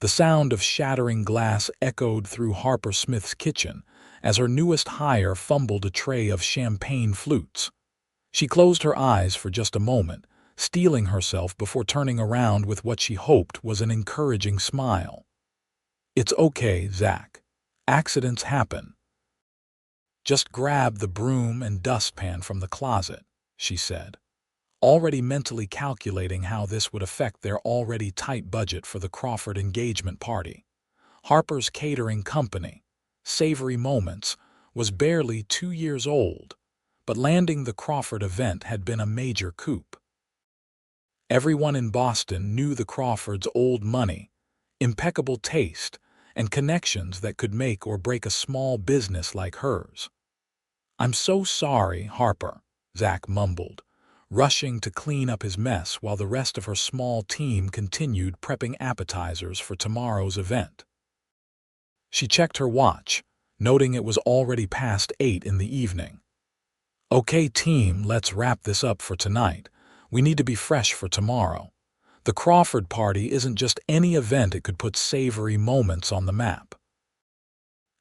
The sound of shattering glass echoed through Harper Smith's kitchen as her newest hire fumbled a tray of champagne flutes. She closed her eyes for just a moment, steeling herself before turning around with what she hoped was an encouraging smile. "It's okay, Zach. Accidents happen. Just grab the broom and dustpan from the closet," she said, already mentally calculating how this would affect their already tight budget for the Crawford engagement party. Harper's catering company, Savory Moments, was barely 2 years old, but landing the Crawford event had been a major coup. Everyone in Boston knew the Crawfords' old money, impeccable taste, and connections that could make or break a small business like hers. "I'm so sorry, Harper," Zach mumbled, rushing to clean up his mess while the rest of her small team continued prepping appetizers for tomorrow's event. She checked her watch, noting it was already past 8 in the evening. "Okay, team, let's wrap this up for tonight. We need to be fresh for tomorrow. The Crawford party isn't just any event, it could put Savory Moments on the map."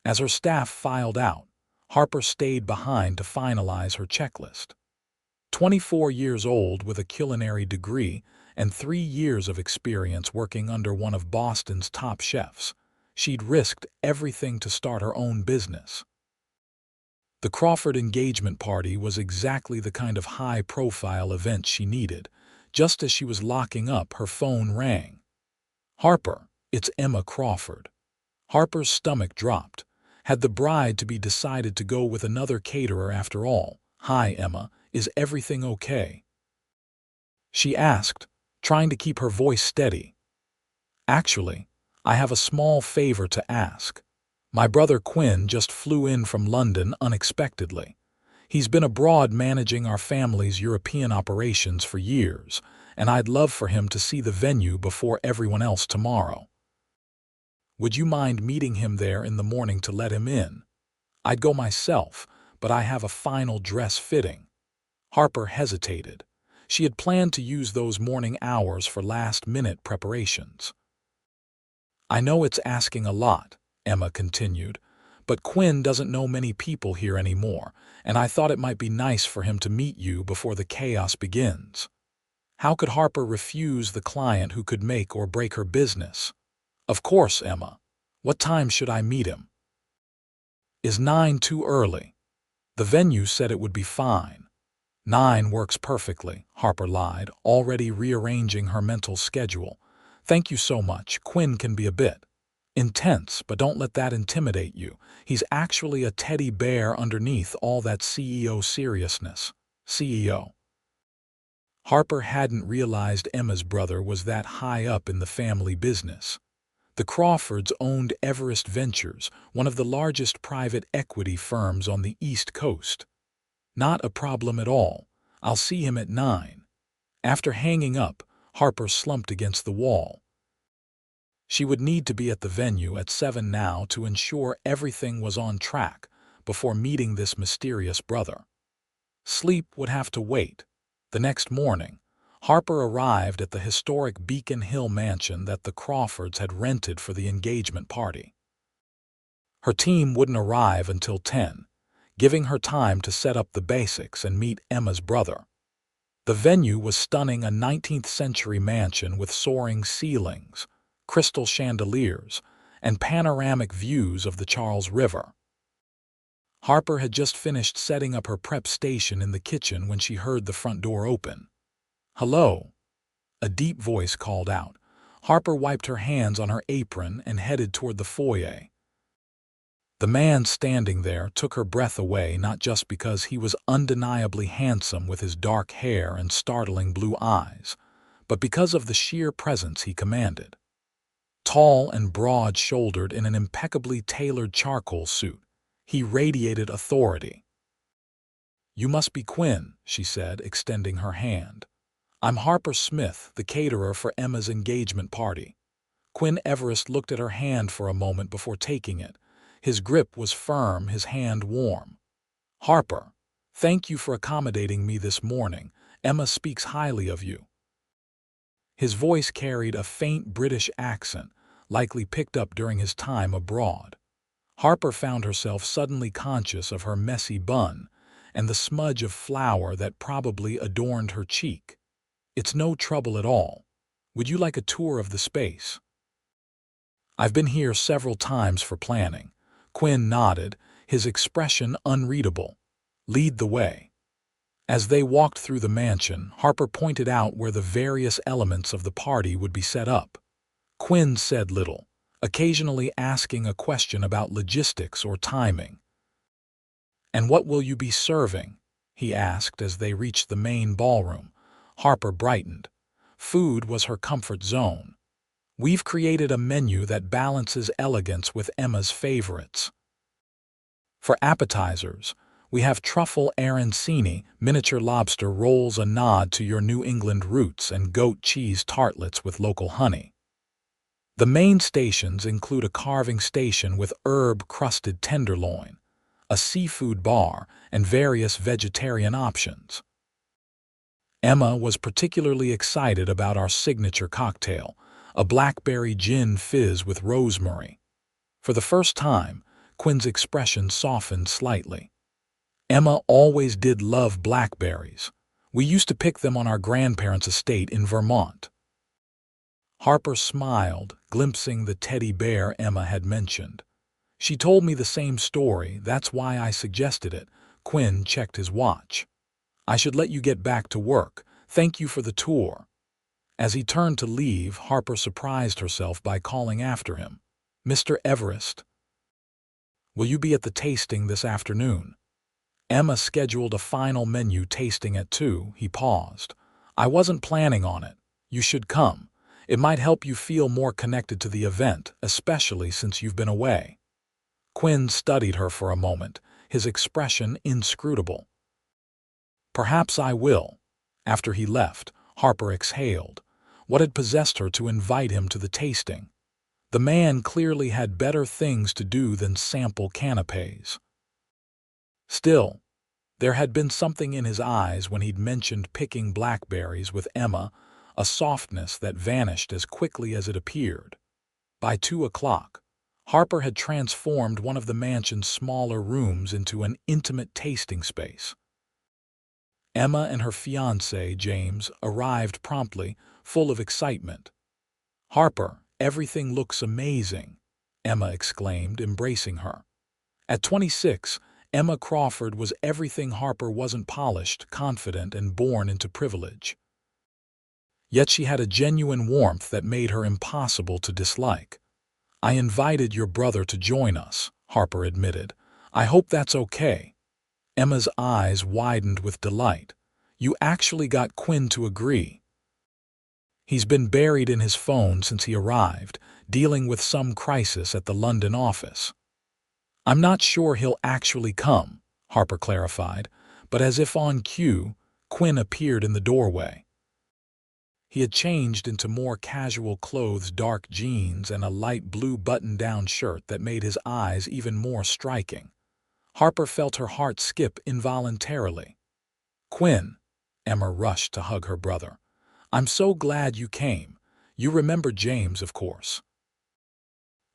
As her staff filed out, Harper stayed behind to finalize her checklist. 24 years old with a culinary degree and 3 years of experience working under one of Boston's top chefs, she'd risked everything to start her own business. The Crawford engagement party was exactly the kind of high-profile event she needed. Just as she was locking up, her phone rang. "Harper, it's Emma Crawford." Harper's stomach dropped. Had the bride to be decided to go with another caterer after all? "Hi, Emma, is everything okay?" she asked, trying to keep her voice steady. "Actually, I have a small favor to ask. My brother Quinn just flew in from London unexpectedly. He's been abroad managing our family's European operations for years, and I'd love for him to see the venue before everyone else tomorrow. Would you mind meeting him there in the morning to let him in? I'd go myself, but I have a final dress fitting." Harper hesitated. She had planned to use those morning hours for last-minute preparations. "I know it's asking a lot," Emma continued, "but Quinn doesn't know many people here anymore, and I thought it might be nice for him to meet you before the chaos begins." How could Harper refuse the client who could make or break her business? "Of course, Emma. What time should I meet him?" "Is 9 too early?" The venue said it would be fine. "9 works perfectly," Harper lied, already rearranging her mental schedule. "Thank you so much. Quinn can be a bit intense, but don't let that intimidate you. He's actually a teddy bear underneath all that CEO seriousness." CEO. Harper hadn't realized Emma's brother was that high up in the family business. The Crawfords owned Everest Ventures, one of the largest private equity firms on the East Coast. "Not a problem at all. I'll see him at 9. After hanging up, Harper slumped against the wall. She would need to be at the venue at 7 now to ensure everything was on track before meeting this mysterious brother. Sleep would have to wait. The next morning, Harper arrived at the historic Beacon Hill mansion that the Crawfords had rented for the engagement party. Her team wouldn't arrive until 10, giving her time to set up the basics and meet Emma's brother. The venue was stunning, a 19th-century mansion with soaring ceilings, crystal chandeliers, and panoramic views of the Charles River. Harper had just finished setting up her prep station in the kitchen when she heard the front door open. "Hello," a deep voice called out. Harper wiped her hands on her apron and headed toward the foyer. The man standing there took her breath away, not just because he was undeniably handsome with his dark hair and startling blue eyes, but because of the sheer presence he commanded. Tall and broad-shouldered in an impeccably tailored charcoal suit, he radiated authority. "You must be Quinn," she said, extending her hand. "I'm Harper Smith, the caterer for Emma's engagement party." Quinn Everest looked at her hand for a moment before taking it. His grip was firm, his hand warm. "Harper, thank you for accommodating me this morning. Emma speaks highly of you." His voice carried a faint British accent, likely picked up during his time abroad. Harper found herself suddenly conscious of her messy bun and the smudge of flour that probably adorned her cheek. "It's no trouble at all. Would you like a tour of the space?" "I've been here several times for planning." Quinn nodded, his expression unreadable. "Lead the way." As they walked through the mansion, Harper pointed out where the various elements of the party would be set up. Quinn said little, occasionally asking a question about logistics or timing. "And what will you be serving?" he asked as they reached the main ballroom. Harper brightened. Food was her comfort zone. "We've created a menu that balances elegance with Emma's favorites. For appetizers, we have truffle arancini, miniature lobster rolls, a nod to your New England roots, and goat cheese tartlets with local honey. The main stations include a carving station with herb-crusted tenderloin, a seafood bar, and various vegetarian options." Emma was particularly excited about our signature cocktail, a blackberry gin fizz with rosemary. For the first time, Quinn's expression softened slightly. "Emma always did love blackberries. We used to pick them on our grandparents' estate in Vermont." Harper smiled, glimpsing the teddy bear Emma had mentioned. "She told me the same story, that's why I suggested it." Quinn checked his watch. "I should let you get back to work. Thank you for the tour." As he turned to leave, Harper surprised herself by calling after him. "Mr. Everest, will you be at the tasting this afternoon?" Emma scheduled a final menu tasting at 2. He paused. "I wasn't planning on it. You should come. It might help you feel more connected to the event, especially since you've been away." Quinn studied her for a moment, his expression inscrutable. "Perhaps I will." After he left, Harper exhaled. What had possessed her to invite him to the tasting? The man clearly had better things to do than sample canapés. Still, there had been something in his eyes when he'd mentioned picking blackberries with Emma, a softness that vanished as quickly as it appeared. By 2 o'clock, Harper had transformed one of the mansion's smaller rooms into an intimate tasting space. Emma and her fiancé, James, arrived promptly, full of excitement. "Harper, everything looks amazing," Emma exclaimed, embracing her. At 26, Emma Crawford was everything Harper wasn't: polished, confident, and born into privilege. Yet she had a genuine warmth that made her impossible to dislike. "I invited your brother to join us," Harper admitted. "I hope that's okay." Emma's eyes widened with delight. "You actually got Quinn to agree?" "He's been buried in his phone since he arrived, dealing with some crisis at the London office." "I'm not sure he'll actually come," Harper clarified, but as if on cue, Quinn appeared in the doorway. He had changed into more casual clothes, dark jeans, and a light blue button-down shirt that made his eyes even more striking. Harper felt her heart skip involuntarily. "Quinn," Emma rushed to hug her brother. "I'm so glad you came. You remember James, of course."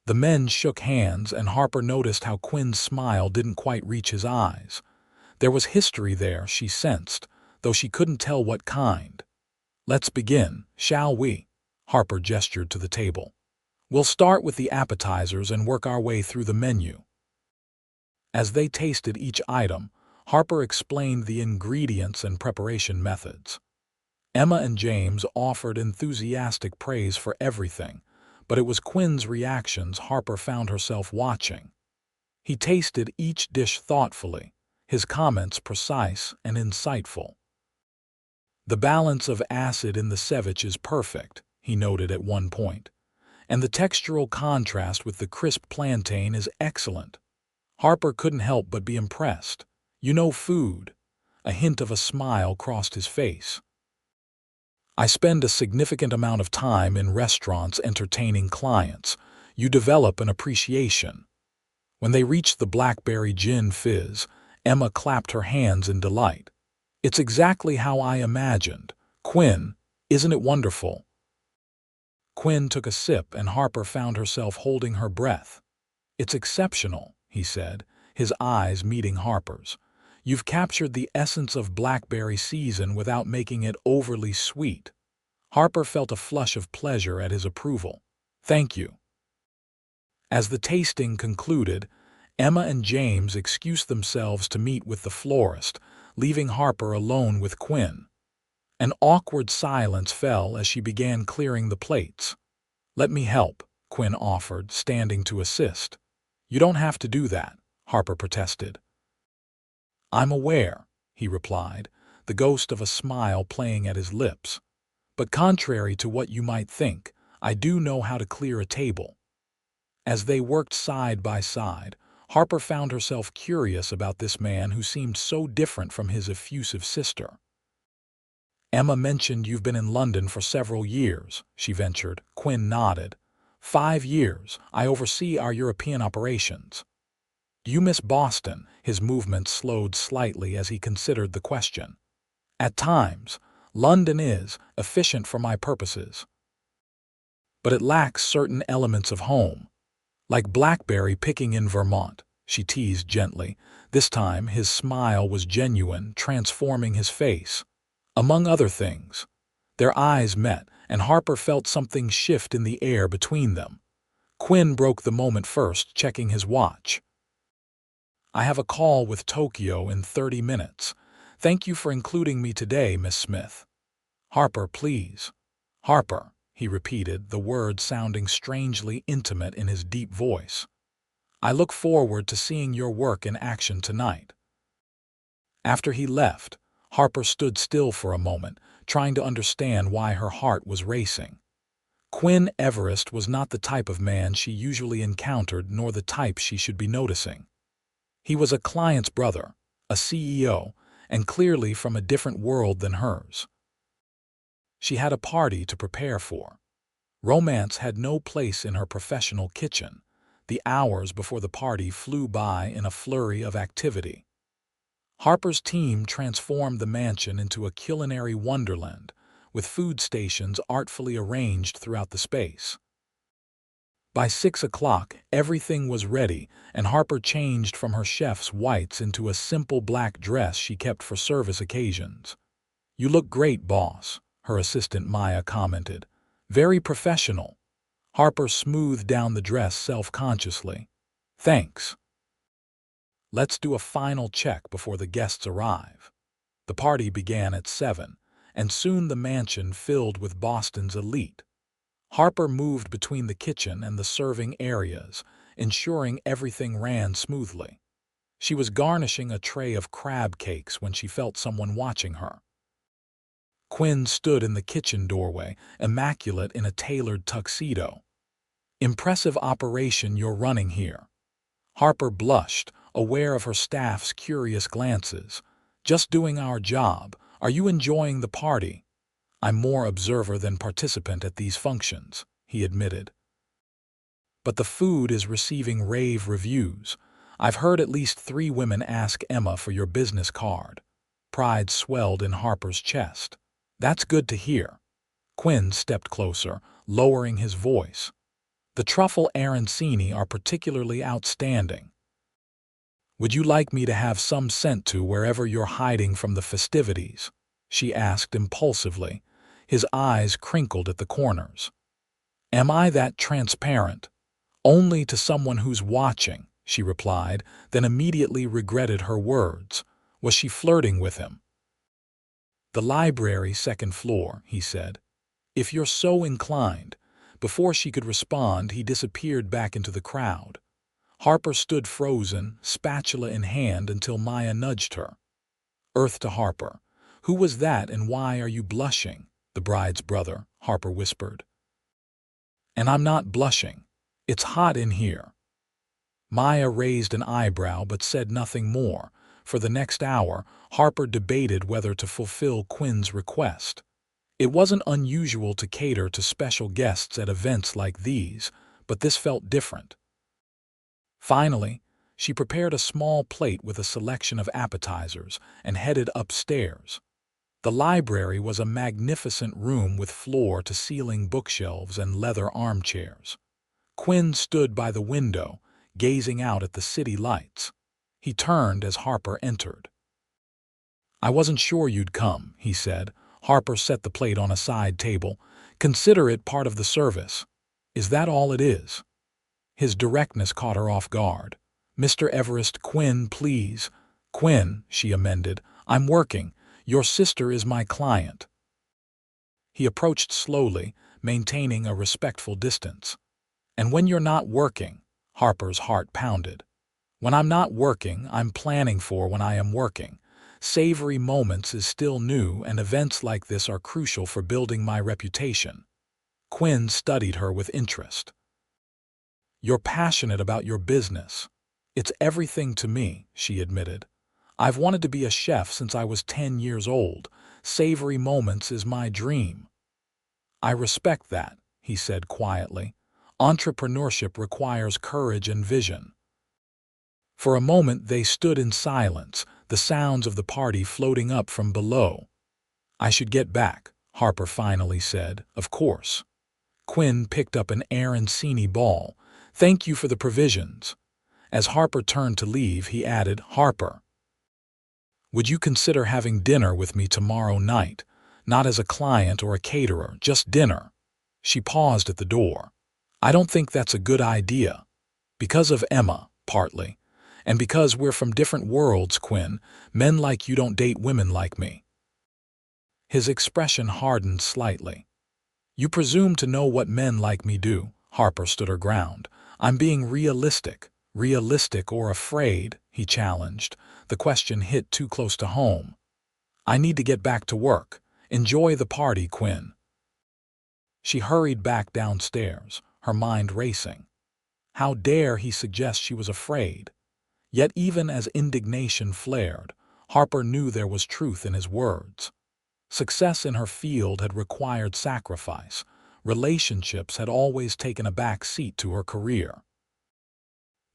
The men shook hands, and Harper noticed how Quinn's smile didn't quite reach his eyes. There was history there, she sensed, though she couldn't tell what kind. "Let's begin, shall we?" Harper gestured to the table. "We'll start with the appetizers and work our way through the menu." As they tasted each item, Harper explained the ingredients and preparation methods. Emma and James offered enthusiastic praise for everything, but it was Quinn's reactions Harper found herself watching. He tasted each dish thoughtfully, his comments precise and insightful. "The balance of acid in the ceviche is perfect," he noted at one point, "and the textural contrast with the crisp plantain is excellent." Harper couldn't help but be impressed. "You know food." A hint of a smile crossed his face. "I spend a significant amount of time in restaurants entertaining clients. You develop an appreciation." When they reached the blackberry gin fizz, Emma clapped her hands in delight. "It's exactly how I imagined. Quinn, isn't it wonderful?" Quinn took a sip and Harper found herself holding her breath. "It's exceptional," he said, his eyes meeting Harper's. "You've captured the essence of blackberry season without making it overly sweet." Harper felt a flush of pleasure at his approval. "Thank you." As the tasting concluded, Emma and James excused themselves to meet with the florist, leaving Harper alone with Quinn. An awkward silence fell as she began clearing the plates. "Let me help," Quinn offered, standing to assist. "You don't have to do that," Harper protested. "I'm aware," he replied, the ghost of a smile playing at his lips. "But contrary to what you might think, I do know how to clear a table." As they worked side by side, Harper found herself curious about this man who seemed so different from his effusive sister. "Emma mentioned you've been in London for several years," she ventured. Quinn nodded. "5 years. I oversee our European operations." "Do you miss Boston?" His movements slowed slightly as he considered the question. "At times, London is efficient for my purposes, but it lacks certain elements of home. Like blackberry picking in Vermont," she teased gently. This time his smile was genuine, transforming his face. Among other things, their eyes met, and Harper felt something shift in the air between them. Quinn broke the moment first, checking his watch. "I have a call with Tokyo in 30 minutes. Thank you for including me today, Miss Smith." "Harper, please." "Harper," he repeated, the words sounding strangely intimate in his deep voice. "I look forward to seeing your work in action tonight." After he left, Harper stood still for a moment, trying to understand why her heart was racing. Quinn Everest was not the type of man she usually encountered, nor the type she should be noticing. He was a client's brother, a CEO, and clearly from a different world than hers. She had a party to prepare for. Romance had no place in her professional kitchen. The hours before the party flew by in a flurry of activity. Harper's team transformed the mansion into a culinary wonderland, with food stations artfully arranged throughout the space. By 6 o'clock, everything was ready, and Harper changed from her chef's whites into a simple black dress she kept for service occasions. "You look great, boss," her assistant Maya commented. "Very professional." Harper smoothed down the dress self-consciously. "Thanks. Let's do a final check before the guests arrive." The party began at 7, and soon the mansion filled with Boston's elite. Harper moved between the kitchen and the serving areas, ensuring everything ran smoothly. She was garnishing a tray of crab cakes when she felt someone watching her. Quinn stood in the kitchen doorway, immaculate in a tailored tuxedo. "Impressive operation you're running here." Harper blushed, aware of her staff's curious glances. "Just doing our job. Are you enjoying the party?" "I'm more observer than participant at these functions," he admitted. "But the food is receiving rave reviews. I've heard at least 3 women ask Emma for your business card." Pride swelled in Harper's chest. "That's good to hear." Quinn stepped closer, lowering his voice. "The truffle arancini are particularly outstanding. Would you like me to have some sent to wherever you're hiding from the festivities?" she asked impulsively. His eyes crinkled at the corners. "Am I that transparent?" "Only to someone who's watching," she replied, then immediately regretted her words. Was she flirting with him? "The library, 2nd floor," he said. "If you're so inclined." Before she could respond, he disappeared back into the crowd. Harper stood frozen, spatula in hand, until Maya nudged her. Earth to Harper. "Who was that and why are you blushing?" "The bride's brother," Harper whispered. "And I'm not blushing. It's hot in here." Maya raised an eyebrow but said nothing more. For the next hour, Harper debated whether to fulfill Quinn's request. It wasn't unusual to cater to special guests at events like these, but this felt different. Finally, she prepared a small plate with a selection of appetizers and headed upstairs. The library was a magnificent room with floor-to-ceiling bookshelves and leather armchairs. Quinn stood by the window, gazing out at the city lights. He turned as Harper entered. "I wasn't sure you'd come," he said. Harper set the plate on a side table. "Consider it part of the service." "Is that all it is?" His directness caught her off guard. "Mr. Everest, Quinn, please." "Quinn," she amended, "I'm working. Your sister is my client." He approached slowly, maintaining a respectful distance. "And when you're not working," Harper's heart pounded. "When I'm not working, I'm planning for when I am working. Savory Moments is still new, and events like this are crucial for building my reputation." Quinn studied her with interest. "You're passionate about your business." "It's everything to me," she admitted. "I've wanted to be a chef since I was 10 years old. Savory Moments is my dream." "I respect that," he said quietly. "Entrepreneurship requires courage and vision." For a moment they stood in silence, the sounds of the party floating up from below. "I should get back," Harper finally said. "Of course." Quinn picked up an arancini ball. "Thank you for the provisions." As Harper turned to leave, he added, "Harper, would you consider having dinner with me tomorrow night? Not as a client or a caterer, just dinner." She paused at the door. "I don't think that's a good idea." "Because of Emma, partly. And because we're from different worlds, Quinn. Men like you don't date women like me." His expression hardened slightly. "You presume to know what men like me do." Harper stood her ground. "I'm being realistic." "Realistic or afraid?" he challenged. The question hit too close to home. "I need to get back to work. Enjoy the party, Quinn." She hurried back downstairs, her mind racing. How dare he suggest she was afraid? Yet even as indignation flared, Harper knew there was truth in his words. Success in her field had required sacrifice. Relationships had always taken a back seat to her career.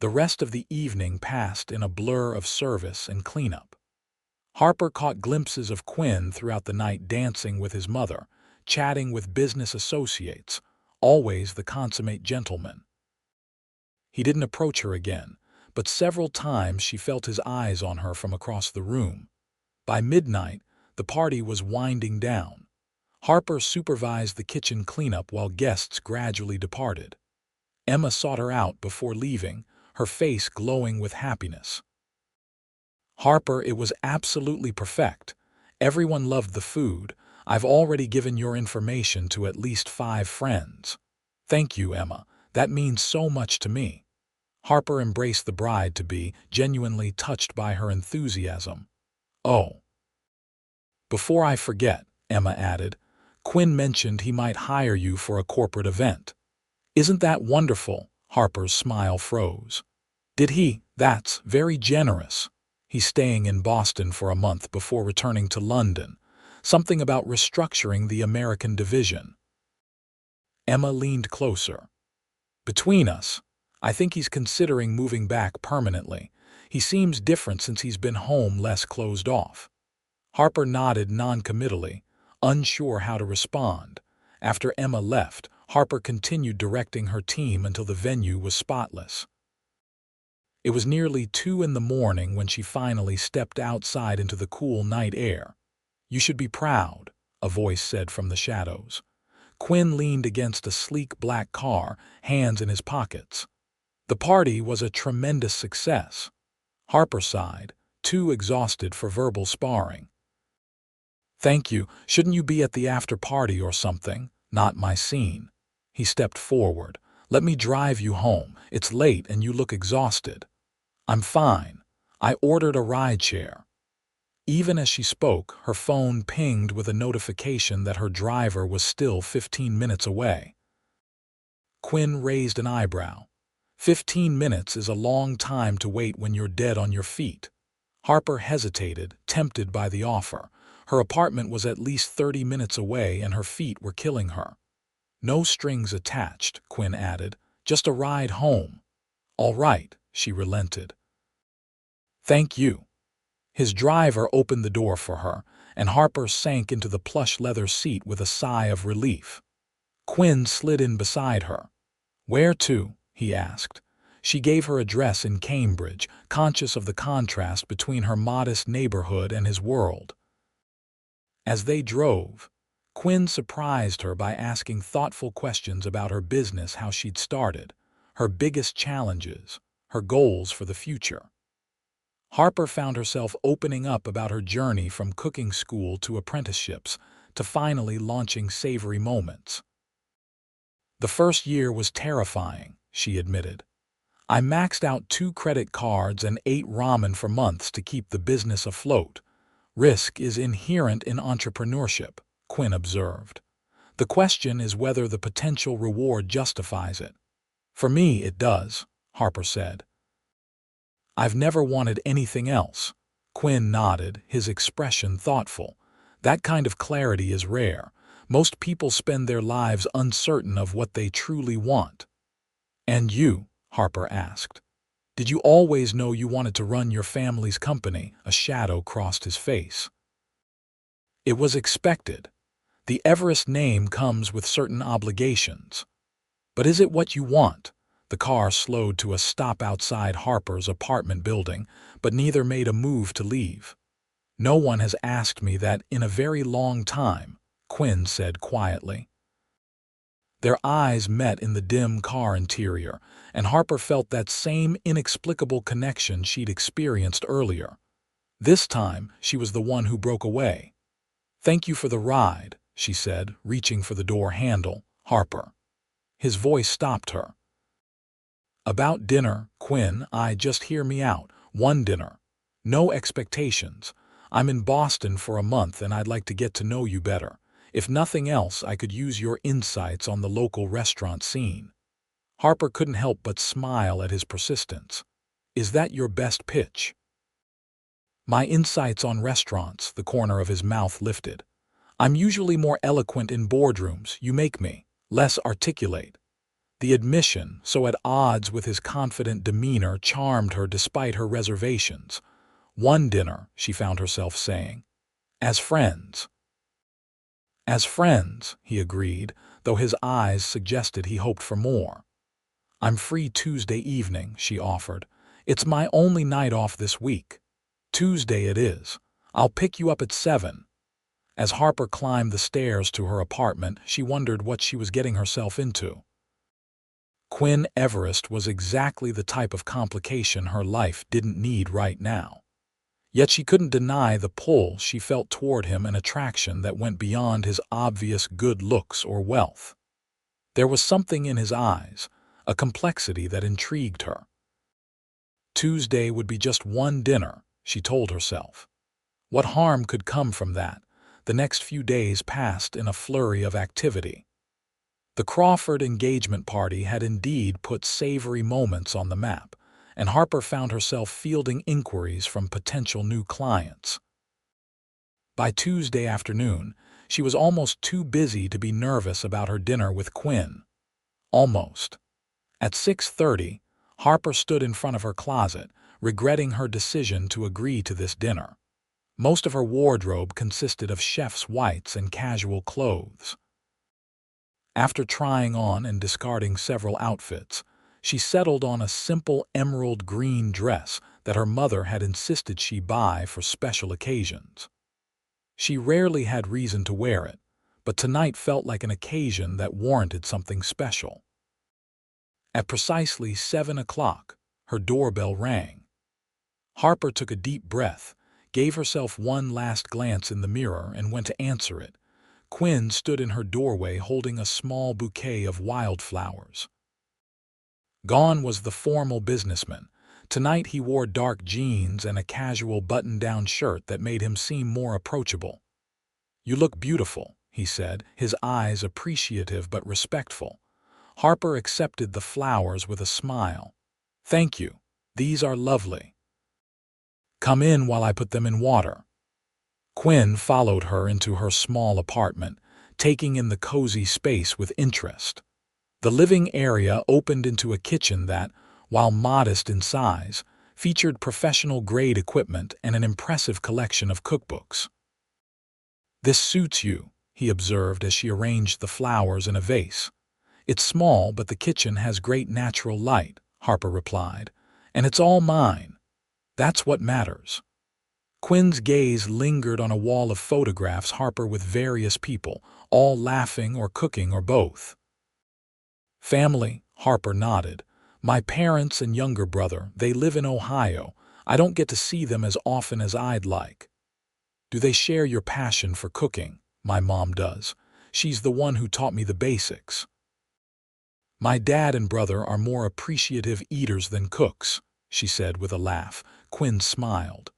The rest of the evening passed in a blur of service and cleanup. Harper caught glimpses of Quinn throughout the night, dancing with his mother, chatting with business associates, always the consummate gentleman. He didn't approach her again, but several times she felt his eyes on her from across the room. By midnight, the party was winding down. Harper supervised the kitchen cleanup while guests gradually departed. Emma sought her out before leaving, her face glowing with happiness. "Harper, it was absolutely perfect. Everyone loved the food. I've already given your information to at least 5 friends." "Thank you, Emma. That means so much to me." Harper embraced the bride-to-be, genuinely touched by her enthusiasm. "Oh, before I forget," Emma added, "Quinn mentioned he might hire you for a corporate event." "Isn't that wonderful?" Harper's smile froze. "Did he? That's very generous. He's staying in Boston for a month before returning to London. Something about restructuring the American division." Emma leaned closer. "Between us, I think he's considering moving back permanently. He seems different since he's been home, less closed off." Harper nodded noncommittally, unsure how to respond. After Emma left, Harper continued directing her team until the venue was spotless. It was nearly 2 in the morning when she finally stepped outside into the cool night air. "You should be proud," a voice said from the shadows. Quinn leaned against a sleek black car, hands in his pockets. The party was a tremendous success. Harper sighed, too exhausted for verbal sparring. "Thank you. Shouldn't you be at the after-party or something? Not my scene." He stepped forward. "Let me drive you home. It's late and you look exhausted." "I'm fine. I ordered a rideshare." Even as she spoke, her phone pinged with a notification that her driver was still 15 minutes away. Quinn raised an eyebrow. 15 minutes is a long time to wait when you're dead on your feet. Harper hesitated, tempted by the offer. Her apartment was at least 30 minutes away and her feet were killing her. "No strings attached," Quinn added. "Just a ride home." "All right," she relented. "Thank you." His driver opened the door for her, and Harper sank into the plush leather seat with a sigh of relief. Quinn slid in beside her. "Where to?" he asked. She gave her address in Cambridge, conscious of the contrast between her modest neighborhood and his world. As they drove, Quinn surprised her by asking thoughtful questions about her business, how she'd started, her biggest challenges, her goals for the future. Harper found herself opening up about her journey from cooking school to apprenticeships to finally launching Savory Moments. "The first year was terrifying," she admitted. "I maxed out 2 credit cards and ate ramen for months to keep the business afloat. Risk is inherent in entrepreneurship," Quinn observed. "The question is whether the potential reward justifies it." "For me, it does," Harper said. "I've never wanted anything else." Quinn nodded, his expression thoughtful. "That kind of clarity is rare. Most people spend their lives uncertain of what they truly want." "And you?" Harper asked. "Did you always know you wanted to run your family's company?" A shadow crossed his face. "It was expected. The Everest name comes with certain obligations. But is it what you want?" The car slowed to a stop outside Harper's apartment building, but neither made a move to leave. "No one has asked me that in a very long time," Quinn said quietly. Their eyes met in the dim car interior, and Harper felt that same inexplicable connection she'd experienced earlier. This time, she was the one who broke away. "Thank you for the ride," she said, reaching for the door handle. "Harper." His voice stopped her. "About dinner, Quinn, just hear me out. One dinner. No expectations. I'm in Boston for a month and I'd like to get to know you better. If nothing else, I could use your insights on the local restaurant scene." Harper couldn't help but smile at his persistence. "Is that your best pitch?" "My insights on restaurants," the corner of his mouth lifted. "I'm usually more eloquent in boardrooms. You make me less articulate." The admission, so at odds with his confident demeanor, charmed her despite her reservations. "One dinner," she found herself saying. "As friends." "As friends," he agreed, though his eyes suggested he hoped for more. "I'm free Tuesday evening," she offered. "It's my only night off this week." "Tuesday it is. I'll pick you up at 7. As Harper climbed the stairs to her apartment, she wondered what she was getting herself into. Quinn Everest was exactly the type of complication her life didn't need right now. Yet she couldn't deny the pull she felt toward him, an attraction that went beyond his obvious good looks or wealth. There was something in his eyes, a complexity that intrigued her. Tuesday would be just one dinner, she told herself. What harm could come from that? The next few days passed in a flurry of activity. The Crawford engagement party had indeed put Savory Moments on the map, and Harper found herself fielding inquiries from potential new clients. By Tuesday afternoon, she was almost too busy to be nervous about her dinner with Quinn. Almost. At 6:30, Harper stood in front of her closet, regretting her decision to agree to this dinner. Most of her wardrobe consisted of chef's whites and casual clothes. After trying on and discarding several outfits, she settled on a simple emerald green dress that her mother had insisted she buy for special occasions. She rarely had reason to wear it, but tonight felt like an occasion that warranted something special. At precisely 7 o'clock, her doorbell rang. Harper took a deep breath, gave herself one last glance in the mirror, and went to answer it. Quinn stood in her doorway holding a small bouquet of wildflowers. Gone was the formal businessman. Tonight he wore dark jeans and a casual button-down shirt that made him seem more approachable. "You look beautiful," he said, his eyes appreciative but respectful. Harper accepted the flowers with a smile. "Thank you. These are lovely. Come in while I put them in water." Quinn followed her into her small apartment, taking in the cozy space with interest. The living area opened into a kitchen that, while modest in size, featured professional-grade equipment and an impressive collection of cookbooks. "This suits you," he observed as she arranged the flowers in a vase. "It's small, but the kitchen has great natural light," Harper replied. "And it's all mine. That's what matters." Quinn's gaze lingered on a wall of photographs Harper with various people, all laughing or cooking or both. "Family," Harper nodded. "My parents and younger brother, they live in Ohio. I don't get to see them as often as I'd like." "Do they share your passion for cooking?" "My mom does. She's the one who taught me the basics." "My dad and brother are more appreciative eaters than cooks," she said with a laugh. Quinn smiled.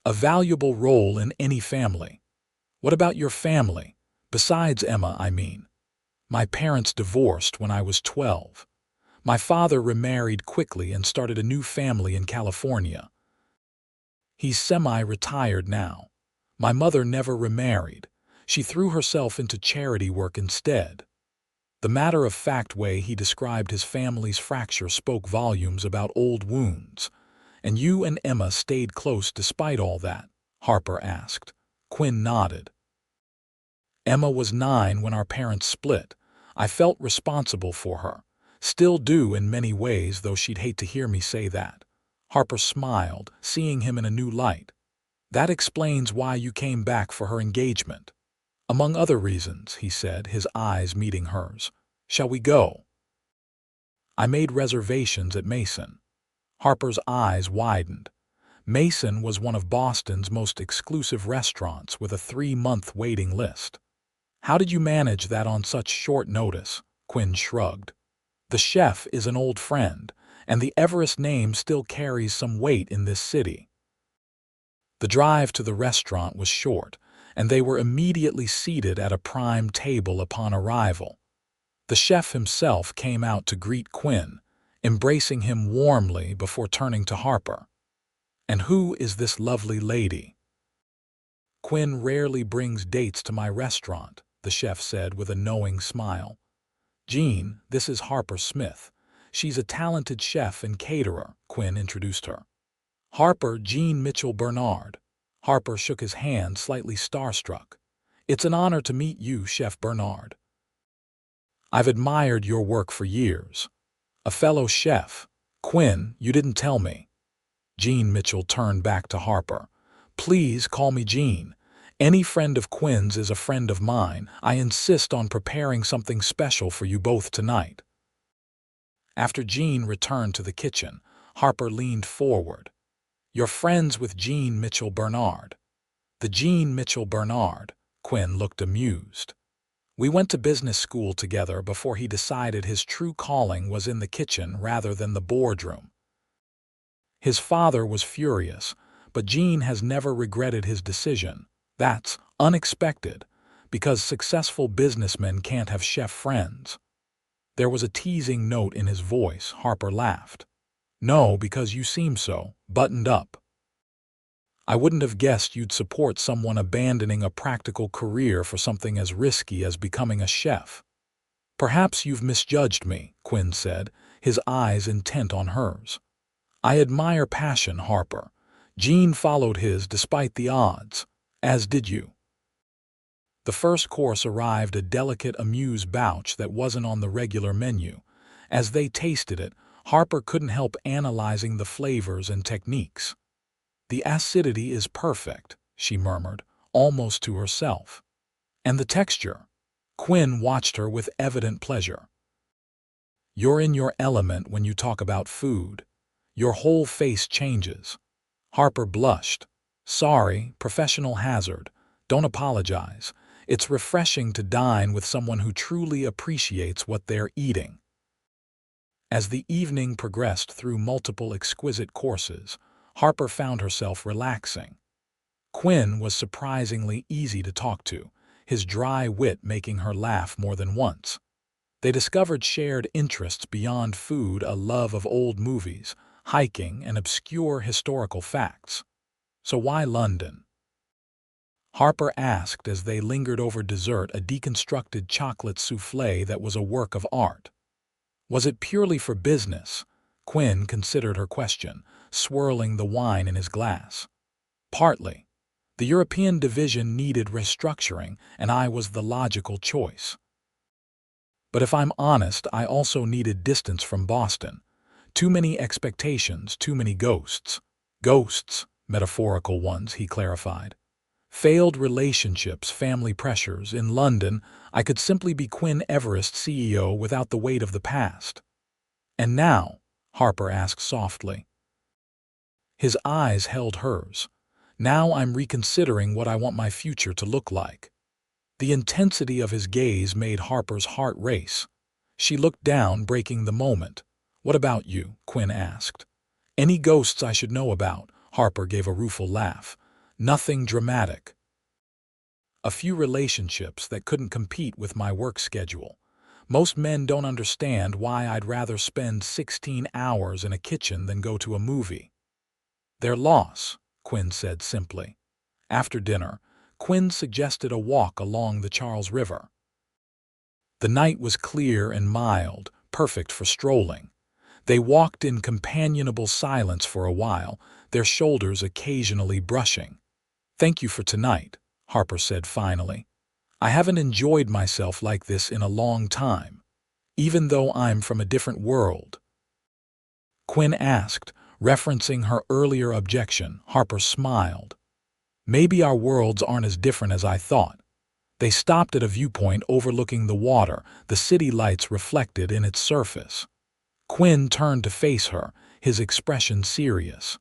"A valuable role in any family." "What about your family? Besides Emma, I mean." "My parents divorced when I was 12. My father remarried quickly and started a new family in California. He's semi-retired now. My mother never remarried. She threw herself into charity work instead." The matter-of-fact way he described his family's fracture spoke volumes about old wounds. "And you and Emma stayed close despite all that?" Harper asked. Quinn nodded. "Emma was 9 when our parents split. I felt responsible for her. Still do in many ways, though she'd hate to hear me say that." Harper smiled, seeing him in a new light. "That explains why you came back for her engagement." "Among other reasons," he said, his eyes meeting hers. "Shall we go?" "I made reservations at Mason." Harper's eyes widened. Mason was one of Boston's most exclusive restaurants with a 3-month waiting list. "How did you manage that on such short notice?" Quinn shrugged. "The chef is an old friend, and the Everest name still carries some weight in this city." The drive to the restaurant was short, and they were immediately seated at a prime table upon arrival. The chef himself came out to greet Quinn, embracing him warmly before turning to Harper. "And who is this lovely lady?" "Quinn rarely brings dates to my restaurant," the chef said with a knowing smile. "Jean, this is Harper Smith. She's a talented chef and caterer," Quinn introduced her. "Harper, Jean Mitchell Bernard." Harper shook his hand, slightly starstruck. "It's an honor to meet you, Chef Bernard. I've admired your work for years." "A fellow chef. Quinn, you didn't tell me." Jean Mitchell turned back to Harper. "Please call me Jean. Any friend of Quinn's is a friend of mine. I insist on preparing something special for you both tonight." After Jean returned to the kitchen, Harper leaned forward. "You're friends with Jean Mitchell Bernard." "The Jean Mitchell Bernard?" Quinn looked amused. "We went to business school together before he decided his true calling was in the kitchen rather than the boardroom. His father was furious, but Jean has never regretted his decision. That's unexpected, because successful businessmen can't have chef friends." There was a teasing note in his voice. Harper laughed. "No, because you seem so buttoned up. I wouldn't have guessed you'd support someone abandoning a practical career for something as risky as becoming a chef." "Perhaps you've misjudged me," Quinn said, his eyes intent on hers. "I admire passion, Harper. Jean followed his despite the odds, as did you." The first course arrived, a delicate amuse-bouche that wasn't on the regular menu. As they tasted it, Harper couldn't help analyzing the flavors and techniques. "The acidity is perfect," she murmured, almost to herself. "And the texture?" Quinn watched her with evident pleasure. "You're in your element when you talk about food. Your whole face changes." Harper blushed. "Sorry, professional hazard. Don't apologize. It's refreshing to dine with someone who truly appreciates what they're eating." As the evening progressed through multiple exquisite courses, Harper found herself relaxing. Quinn was surprisingly easy to talk to, his dry wit making her laugh more than once. They discovered shared interests beyond food, a love of old movies, hiking, and obscure historical facts. "So why London?" Harper asked as they lingered over dessert, a deconstructed chocolate souffle that was a work of art. "Was it purely for business?" Quinn considered her question, swirling the wine in his glass. "Partly. The European division needed restructuring, and I was the logical choice. But if I'm honest, I also needed distance from Boston. Too many expectations, too many ghosts. Ghosts, metaphorical ones, he clarified. Failed relationships, family pressures. In London, I could simply be Quinn Everest, CEO, without the weight of the past. And now? Harper asked softly. His eyes held hers. Now I'm reconsidering what I want my future to look like. The intensity of his gaze made Harper's heart race. She looked down, breaking the moment. What about you? Quinn asked. Any ghosts I should know about? Harper gave a rueful laugh. Nothing dramatic. A few relationships that couldn't compete with my work schedule. Most men don't understand why I'd rather spend 16 hours in a kitchen than go to a movie. Their loss, Quinn said simply. After dinner, Quinn suggested a walk along the Charles River. The night was clear and mild, perfect for strolling. They walked in companionable silence for a while, their shoulders occasionally brushing. Thank you for tonight, Harper said finally. I haven't enjoyed myself like this in a long time, even though I'm from a different world. Quinn asked, referencing her earlier objection. Harper smiled. Maybe our worlds aren't as different as I thought. They stopped at a viewpoint overlooking the water, the city lights reflected in its surface. Quinn turned to face her, his expression serious.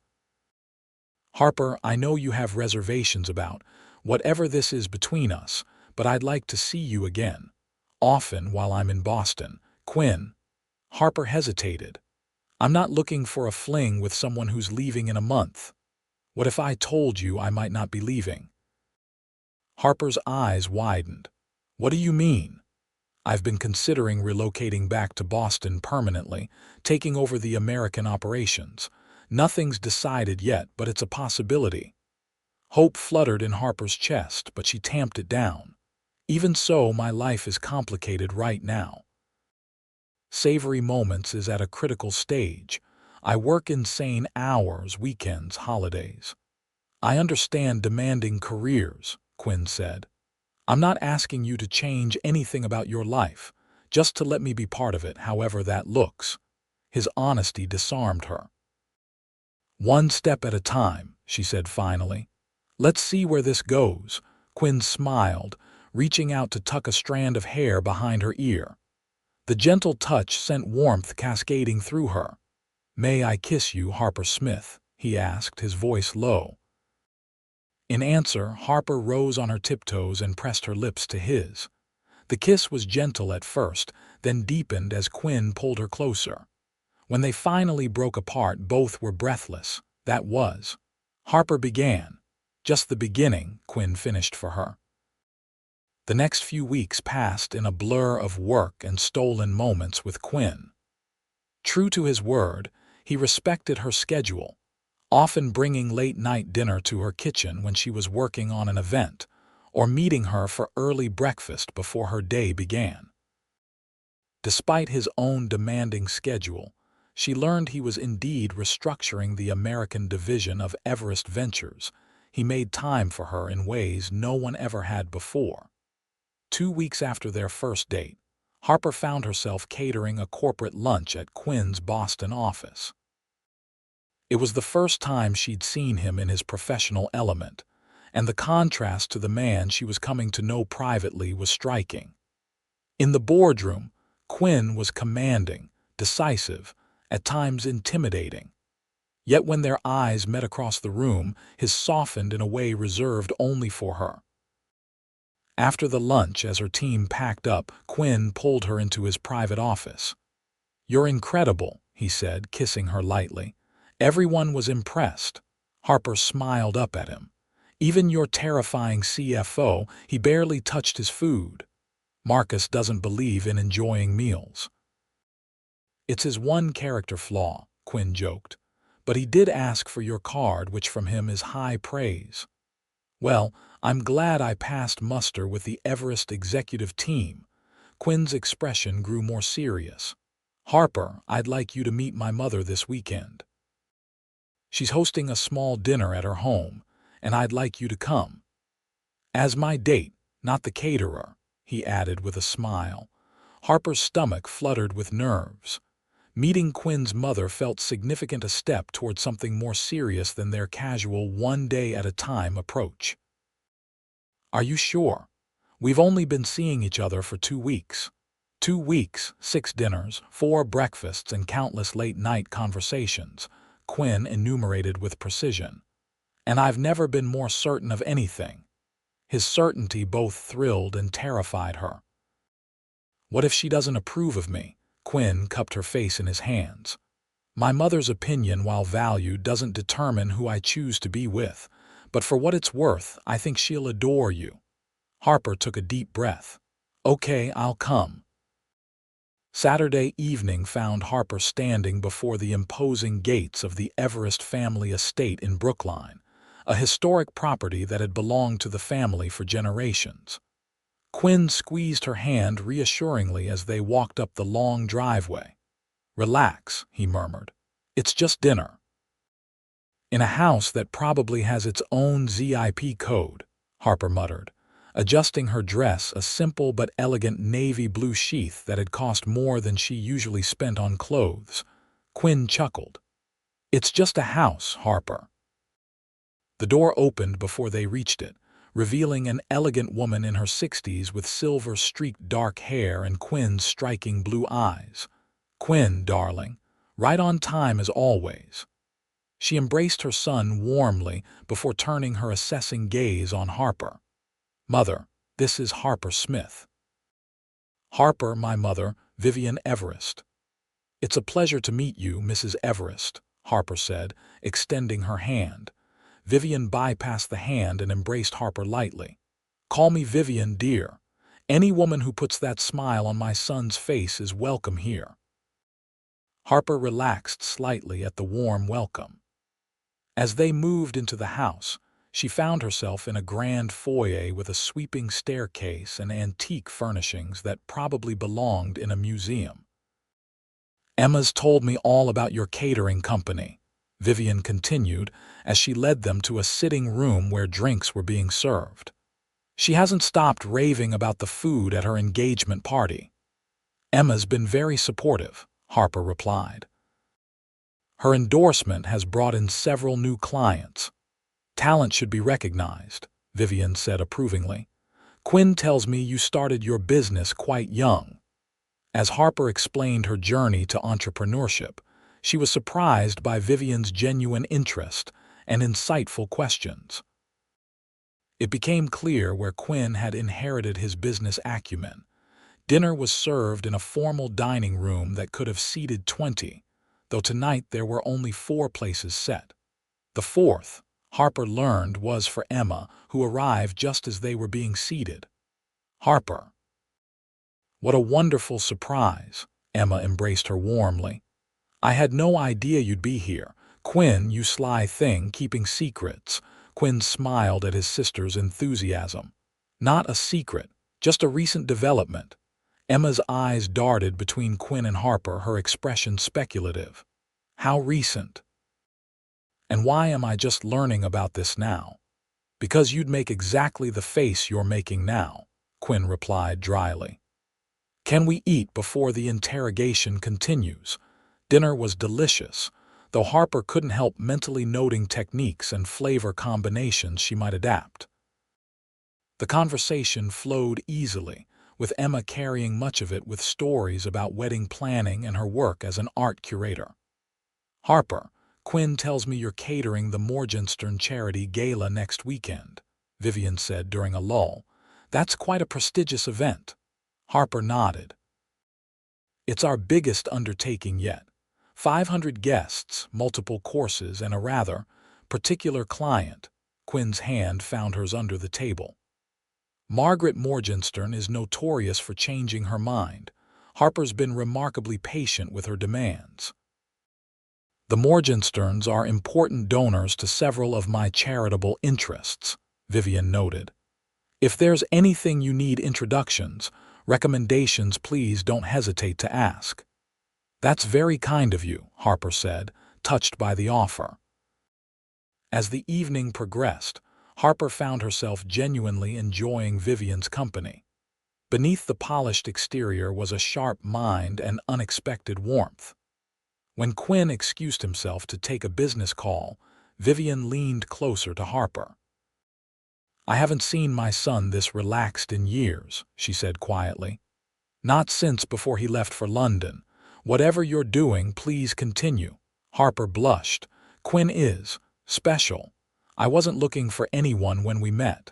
Harper, I know you have reservations about whatever this is between us, but I'd like to see you again. Often while I'm in Boston. Quinn. Harper hesitated. I'm not looking for a fling with someone who's leaving in a month. What if I told you I might not be leaving? Harper's eyes widened. What do you mean? I've been considering relocating back to Boston permanently, taking over the American operations. Nothing's decided yet, but it's a possibility. Hope fluttered in Harper's chest, but she tamped it down. Even so, my life is complicated right now. Savory Moments is at a critical stage. I work insane hours, weekends, holidays. I understand demanding careers, Quinn said. I'm not asking you to change anything about your life, just to let me be part of it, however that looks. His honesty disarmed her. One step at a time, she said finally. Let's see where this goes. Quinn smiled, reaching out to tuck a strand of hair behind her ear. The gentle touch sent warmth cascading through her. May I kiss you, Harper Smith? He asked, his voice low. In answer, Harper rose on her tiptoes and pressed her lips to his. The kiss was gentle at first, then deepened as Quinn pulled her closer. When they finally broke apart, both were breathless. That was. Harper began. Just the beginning, Quinn finished for her. The next few weeks passed in a blur of work and stolen moments with Quinn. True to his word, he respected her schedule, often bringing late-night dinner to her kitchen when she was working on an event, or meeting her for early breakfast before her day began. Despite his own demanding schedule, she learned he was indeed restructuring the American division of Everest Ventures. He made time for her in ways no one ever had before. 2 weeks after their first date, Harper found herself catering a corporate lunch at Quinn's Boston office. It was the first time she'd seen him in his professional element, and the contrast to the man she was coming to know privately was striking. In the boardroom, Quinn was commanding, decisive, at times intimidating. Yet when their eyes met across the room, his softened in a way reserved only for her. After the lunch, as her team packed up, Quinn pulled her into his private office. You're incredible, he said, kissing her lightly. Everyone was impressed. Harper smiled up at him. Even your terrifying CFO, he barely touched his food. Marcus doesn't believe in enjoying meals. It's his one character flaw, Quinn joked. But he did ask for your card, which from him is high praise. Well, I'm glad I passed muster with the Everest executive team. Quinn's expression grew more serious. Harper, I'd like you to meet my mother this weekend. She's hosting a small dinner at her home, and I'd like you to come. As my date, not the caterer, he added with a smile. Harper's stomach fluttered with nerves. Meeting Quinn's mother felt significant a step toward something more serious than their casual one-day-at-a-time approach. Are you sure? We've only been seeing each other for 2 weeks. 2 weeks, 6 dinners, 4 breakfasts, and countless late-night conversations, Quinn enumerated with precision. And I've never been more certain of anything. His certainty both thrilled and terrified her. What if she doesn't approve of me? Quinn cupped her face in his hands. My mother's opinion, while valued, doesn't determine who I choose to be with. But for what it's worth, I think she'll adore you. Harper took a deep breath. Okay, I'll come. Saturday evening found Harper standing before the imposing gates of the Everest family estate in Brookline, a historic property that had belonged to the family for generations. Quinn squeezed her hand reassuringly as they walked up the long driveway. Relax, he murmured. It's just dinner. In a house that probably has its own ZIP code, Harper muttered, adjusting her dress, a simple but elegant navy blue sheath that had cost more than she usually spent on clothes. Quinn chuckled. It's just a house, Harper. The door opened before they reached it, revealing an elegant woman in her 60s with silver-streaked dark hair and Quinn's striking blue eyes. Quinn, darling, right on time as always. She embraced her son warmly before turning her assessing gaze on Harper. Mother, this is Harper Smith. Harper, my mother, Vivian Everest. It's a pleasure to meet you, Mrs. Everest, Harper said, extending her hand. Vivian bypassed the hand and embraced Harper lightly. Call me Vivian, dear. Any woman who puts that smile on my son's face is welcome here. Harper relaxed slightly at the warm welcome. As they moved into the house, she found herself in a grand foyer with a sweeping staircase and antique furnishings that probably belonged in a museum. Emma's told me all about your catering company, Vivian continued as she led them to a sitting room where drinks were being served. She hasn't stopped raving about the food at her engagement party. Emma's been very supportive, Harper replied. Her endorsement has brought in several new clients. Talent should be recognized, Vivian said approvingly. Quinn tells me you started your business quite young. As Harper explained her journey to entrepreneurship, she was surprised by Vivian's genuine interest and insightful questions. It became clear where Quinn had inherited his business acumen. Dinner was served in a formal dining room that could have seated 20, though tonight there were only 4 places set. The 4th, Harper learned, was for Emma, who arrived just as they were being seated. Harper. What a wonderful surprise, Emma embraced her warmly. I had no idea you'd be here. Quinn, you sly thing, keeping secrets. Quinn smiled at his sister's enthusiasm. Not a secret, just a recent development. Emma's eyes darted between Quinn and Harper, her expression speculative. How recent? And why am I just learning about this now? Because you'd make exactly the face you're making now, Quinn replied dryly. Can we eat before the interrogation continues? Dinner was delicious, though Harper couldn't help mentally noting techniques and flavor combinations she might adapt. The conversation flowed easily, with Emma carrying much of it with stories about wedding planning and her work as an art curator. Harper, Quinn tells me you're catering the Morgenstern Charity Gala next weekend, Vivian said during a lull. That's quite a prestigious event. Harper nodded. It's our biggest undertaking yet. 500 guests, multiple courses, and a rather particular client. Quinn's hand found hers under the table. Margaret Morgenstern is notorious for changing her mind. Harper's been remarkably patient with her demands. The Morgensterns are important donors to several of my charitable interests, Vivian noted. If there's anything you need introductions, recommendations, please don't hesitate to ask. That's very kind of you, Harper said, touched by the offer. As the evening progressed, Harper found herself genuinely enjoying Vivian's company. Beneath the polished exterior was a sharp mind and unexpected warmth. When Quinn excused himself to take a business call, Vivian leaned closer to Harper. "I haven't seen my son this relaxed in years," she said quietly. "Not since before he left for London. Whatever you're doing, please continue." Harper blushed. "Quinn is special. I wasn't looking for anyone when we met."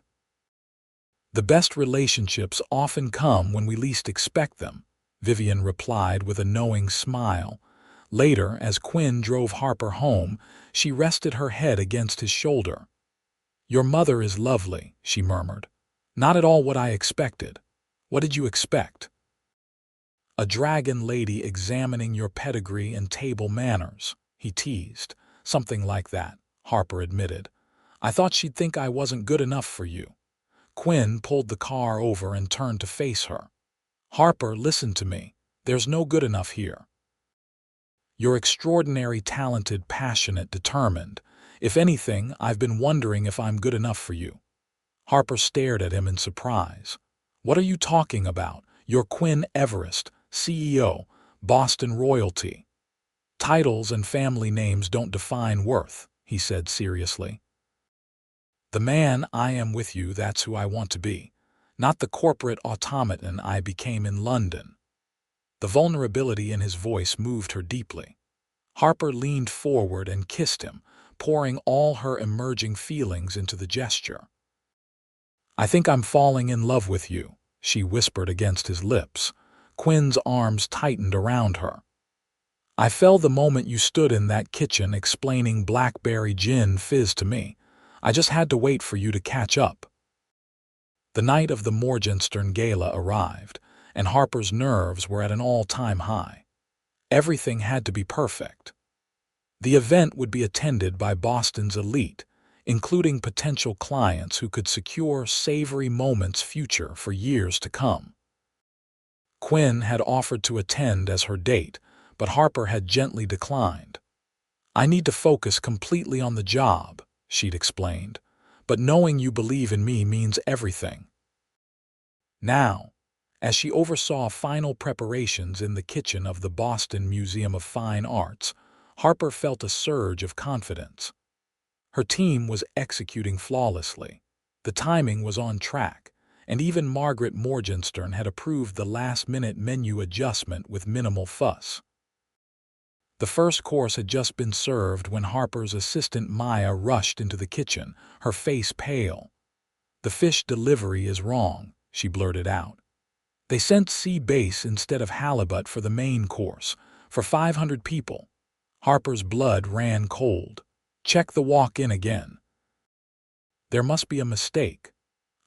"The best relationships often come when we least expect them," Vivian replied with a knowing smile. Later, as Quinn drove Harper home, she rested her head against his shoulder. "Your mother is lovely," she murmured. "Not at all what I expected." "What did you expect?" "A dragon lady examining your pedigree and table manners," he teased. "Something like that," Harper admitted. "I thought she'd think I wasn't good enough for you." Quinn pulled the car over and turned to face her. "Harper, listen to me. There's no good enough here. You're extraordinary, talented, passionate, determined. If anything, I've been wondering if I'm good enough for you." Harper stared at him in surprise. "What are you talking about? You're Quinn Everest, CEO, Boston royalty." "Titles and family names don't define worth," he said seriously. "The man I am with you, that's who I want to be, not the corporate automaton I became in London." The vulnerability in his voice moved her deeply. Harper leaned forward and kissed him, pouring all her emerging feelings into the gesture. "I think I'm falling in love with you," she whispered against his lips. Quinn's arms tightened around her. "I fell the moment you stood in that kitchen explaining blackberry gin fizz to me. I just had to wait for you to catch up." The night of the Morgenstern Gala arrived, and Harper's nerves were at an all-time high. Everything had to be perfect. The event would be attended by Boston's elite, including potential clients who could secure savory moments future for years to come. Quinn had offered to attend as her date, but Harper had gently declined. "I need to focus completely on the job," she'd explained, "but knowing you believe in me means everything." Now, as she oversaw final preparations in the kitchen of the Boston Museum of Fine Arts, Harper felt a surge of confidence. Her team was executing flawlessly. The timing was on track, and even Margaret Morgenstern had approved the last-minute menu adjustment with minimal fuss. The first course had just been served when Harper's assistant Maya rushed into the kitchen, her face pale. "The fish delivery is wrong," she blurted out. "They sent sea bass instead of halibut for the main course, for 500 people." Harper's blood ran cold. "Check the walk-in again." "There must be a mistake."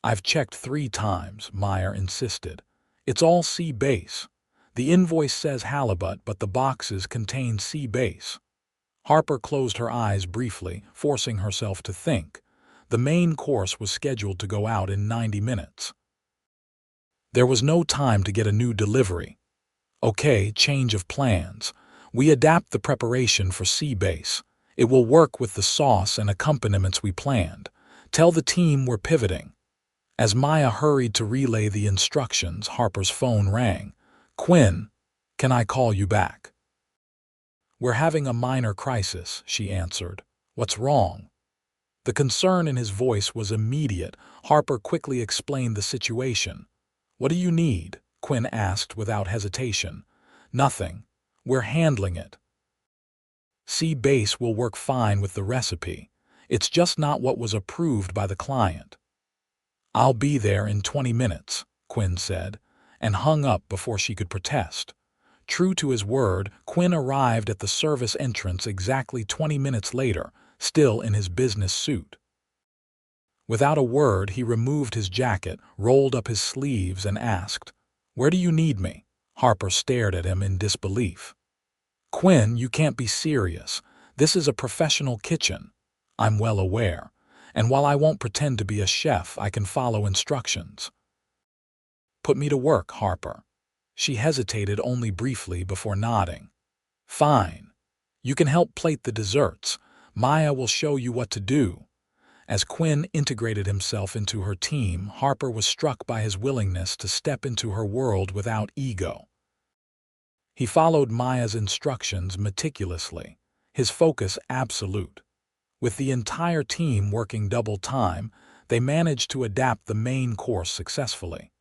"I've checked 3 times, Meyer insisted. "It's all sea bass. The invoice says halibut, but the boxes contain sea bass." Harper closed her eyes briefly, forcing herself to think. The main course was scheduled to go out in 90 minutes. There was no time to get a new delivery. "Okay, change of plans. We adapt the preparation for sea bass. It will work with the sauce and accompaniments we planned. Tell the team we're pivoting." As Maya hurried to relay the instructions, Harper's phone rang. "Quinn, can I call you back?" "We're having a minor crisis," she answered. "What's wrong?" The concern in his voice was immediate. Harper quickly explained the situation. "What do you need?" Quinn asked without hesitation. "Nothing. We're handling it. Sea bass will work fine with the recipe. It's just not what was approved by the client." "I'll be there in 20 minutes, Quinn said, and hung up before she could protest. True to his word, Quinn arrived at the service entrance exactly 20 minutes later, still in his business suit. Without a word, he removed his jacket, rolled up his sleeves, and asked, "Where do you need me?" Harper stared at him in disbelief. "Quinn, you can't be serious. This is a professional kitchen." "I'm well aware. And while I won't pretend to be a chef, I can follow instructions." "Put me to work, Harper." She hesitated only briefly before nodding. "Fine. You can help plate the desserts. Maya will show you what to do." As Quinn integrated himself into her team, Harper was struck by his willingness to step into her world without ego. He followed Maya's instructions meticulously, his focus absolute. With the entire team working double time, they managed to adapt the main course successfully.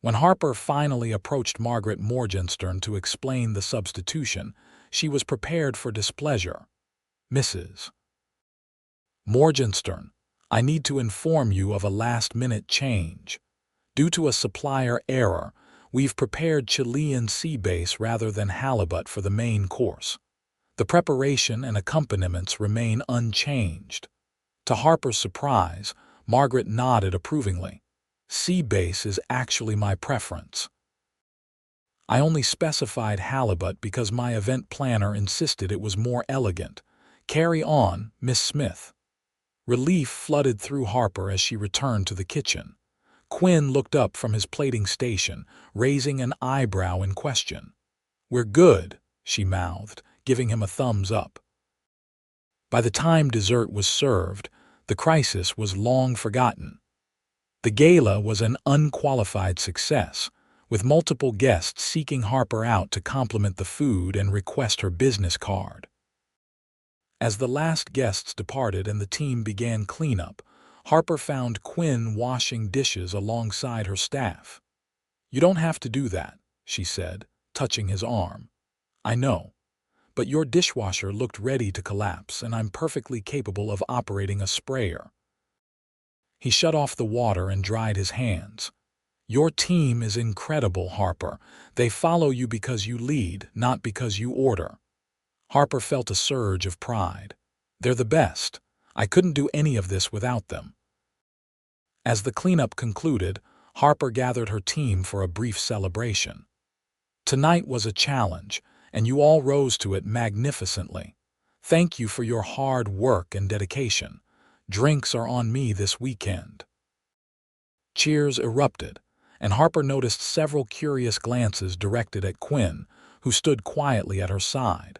When Harper finally approached Margaret Morgenstern to explain the substitution, she was prepared for displeasure. "Mrs. Morgenstern, I need to inform you of a last-minute change. Due to a supplier error, we've prepared Chilean sea bass rather than halibut for the main course. The preparation and accompaniments remain unchanged." To Harper's surprise, Margaret nodded approvingly. "Sea bass is actually my preference. I only specified halibut because my event planner insisted it was more elegant. Carry on, Miss Smith." Relief flooded through Harper as she returned to the kitchen. Quinn looked up from his plating station, raising an eyebrow in question. "We're good," she mouthed, giving him a thumbs up. By the time dessert was served, the crisis was long forgotten. The gala was an unqualified success, with multiple guests seeking Harper out to compliment the food and request her business card. As the last guests departed and the team began cleanup, Harper found Quinn washing dishes alongside her staff. "You don't have to do that," she said, touching his arm. "I know, but your dishwasher looked ready to collapse, and I'm perfectly capable of operating a sprayer." He shut off the water and dried his hands. "Your team is incredible, Harper. They follow you because you lead, not because you order." Harper felt a surge of pride. "They're the best. I couldn't do any of this without them." As the cleanup concluded, Harper gathered her team for a brief celebration. "Tonight was a challenge, and you all rose to it magnificently. Thank you for your hard work and dedication. Drinks are on me this weekend." Cheers erupted, and Harper noticed several curious glances directed at Quinn, who stood quietly at her side.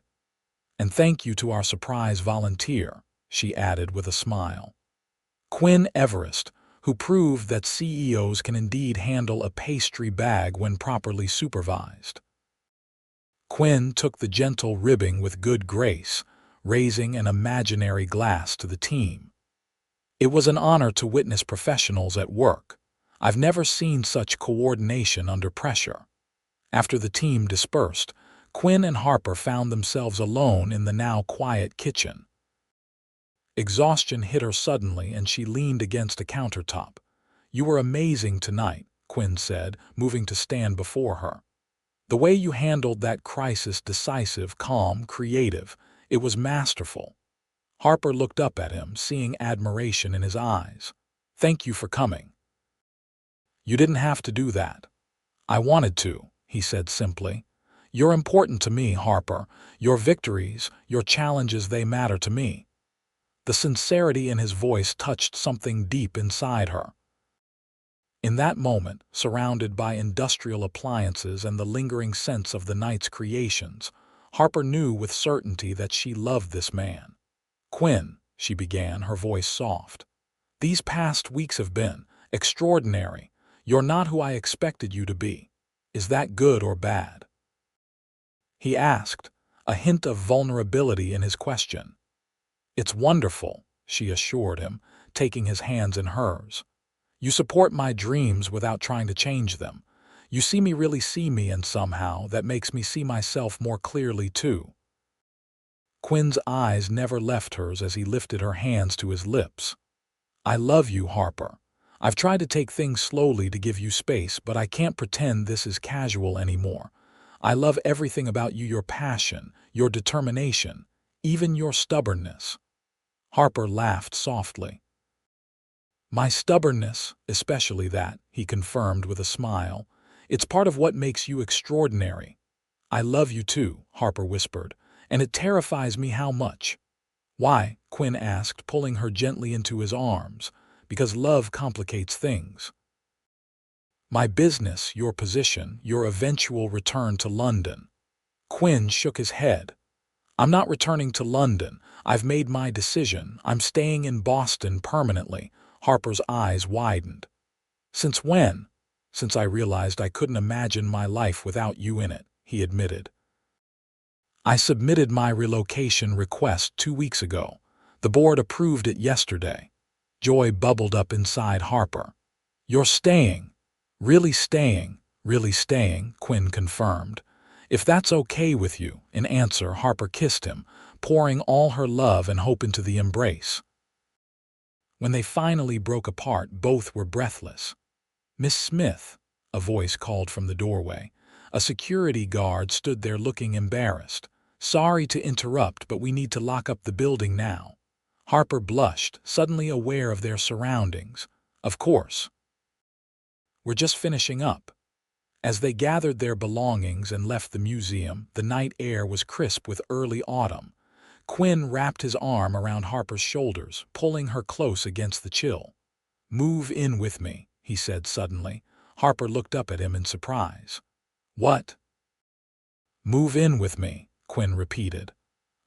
"And thank you to our surprise volunteer," she added with a smile. "Quinn Everest, who proved that CEOs can indeed handle a pastry bag when properly supervised." Quinn took the gentle ribbing with good grace, raising an imaginary glass to the team. "It was an honor to witness professionals at work. I've never seen such coordination under pressure." After the team dispersed, Quinn and Harper found themselves alone in the now quiet kitchen. Exhaustion hit her suddenly and she leaned against a countertop. "You were amazing tonight," Quinn said, moving to stand before her. "The way you handled that crisis, decisive, calm, creative, it was masterful." Harper looked up at him, seeing admiration in his eyes. "Thank you for coming." "You didn't have to do that." "I wanted to," he said simply. "You're important to me, Harper. Your victories, your challenges, they matter to me." The sincerity in his voice touched something deep inside her. In that moment, surrounded by industrial appliances and the lingering sense of the night's creations, Harper knew with certainty that she loved this man. "Quinn," she began, her voice soft, "these past weeks have been extraordinary. You're not who I expected you to be. Is that good or bad?" He asked, a hint of vulnerability in his question. "It's wonderful," she assured him, taking his hands in hers. "You support my dreams without trying to change them. You see me really see me, and somehow that makes me see myself more clearly too." Quinn's eyes never left hers as he lifted her hands to his lips. "I love you, Harper. I've tried to take things slowly to give you space, but I can't pretend this is casual anymore. I love everything about you, your passion, your determination, even your stubbornness." Harper laughed softly. "My stubbornness, especially that," he confirmed with a smile. "It's part of what makes you extraordinary." "I love you too," Harper whispered, "and it terrifies me how much." "Why?" Quinn asked, pulling her gently into his arms. "Because love complicates things. My business, your position, your eventual return to London." Quinn shook his head. "I'm not returning to London. I've made my decision. I'm staying in Boston permanently." Harper's eyes widened. "Since when?" "Since I realized I couldn't imagine my life without you in it," he admitted. "I submitted my relocation request 2 weeks ago. The board approved it yesterday." Joy bubbled up inside Harper. "You're staying." "Really staying, really staying," Quinn confirmed. "If that's okay with you." In answer, Harper kissed him, pouring all her love and hope into the embrace. When they finally broke apart, both were breathless. "Miss Smith," a voice called from the doorway. A security guard stood there looking embarrassed. "Sorry to interrupt, but we need to lock up the building now." Harper blushed, suddenly aware of their surroundings. "Of course. We're just finishing up." As they gathered their belongings and left the museum, the night air was crisp with early autumn. Quinn wrapped his arm around Harper's shoulders, pulling her close against the chill. "Move in with me," he said suddenly. Harper looked up at him in surprise. "What?" "Move in with me," Quinn repeated.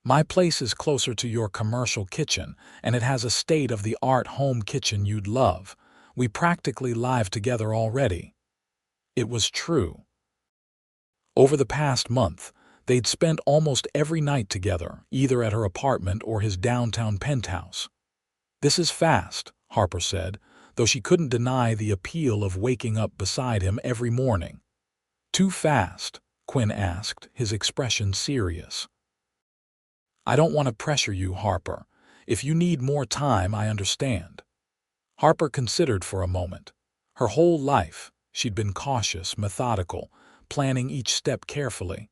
"My place is closer to your commercial kitchen, and it has a state-of-the-art home kitchen you'd love. We practically live together already." It was true. Over the past month, they'd spent almost every night together, either at her apartment or his downtown penthouse. "This is fast," Harper said, though she couldn't deny the appeal of waking up beside him every morning. "Too fast?" Quinn asked, his expression serious. "I don't want to pressure you, Harper. If you need more time, I understand." Harper considered for a moment. Her whole life, she'd been cautious, methodical, planning each step carefully.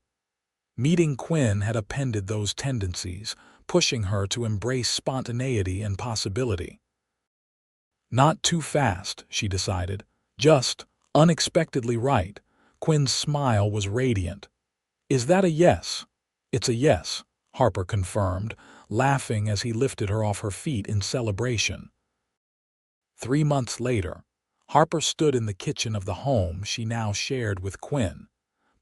Meeting Quinn had upended those tendencies, pushing her to embrace spontaneity and possibility. Not too fast, she decided. Just unexpectedly right. Quinn's smile was radiant. "Is that a yes?" "It's a yes," Harper confirmed, laughing as he lifted her off her feet in celebration. 3 months later, Harper stood in the kitchen of the home she now shared with Quinn,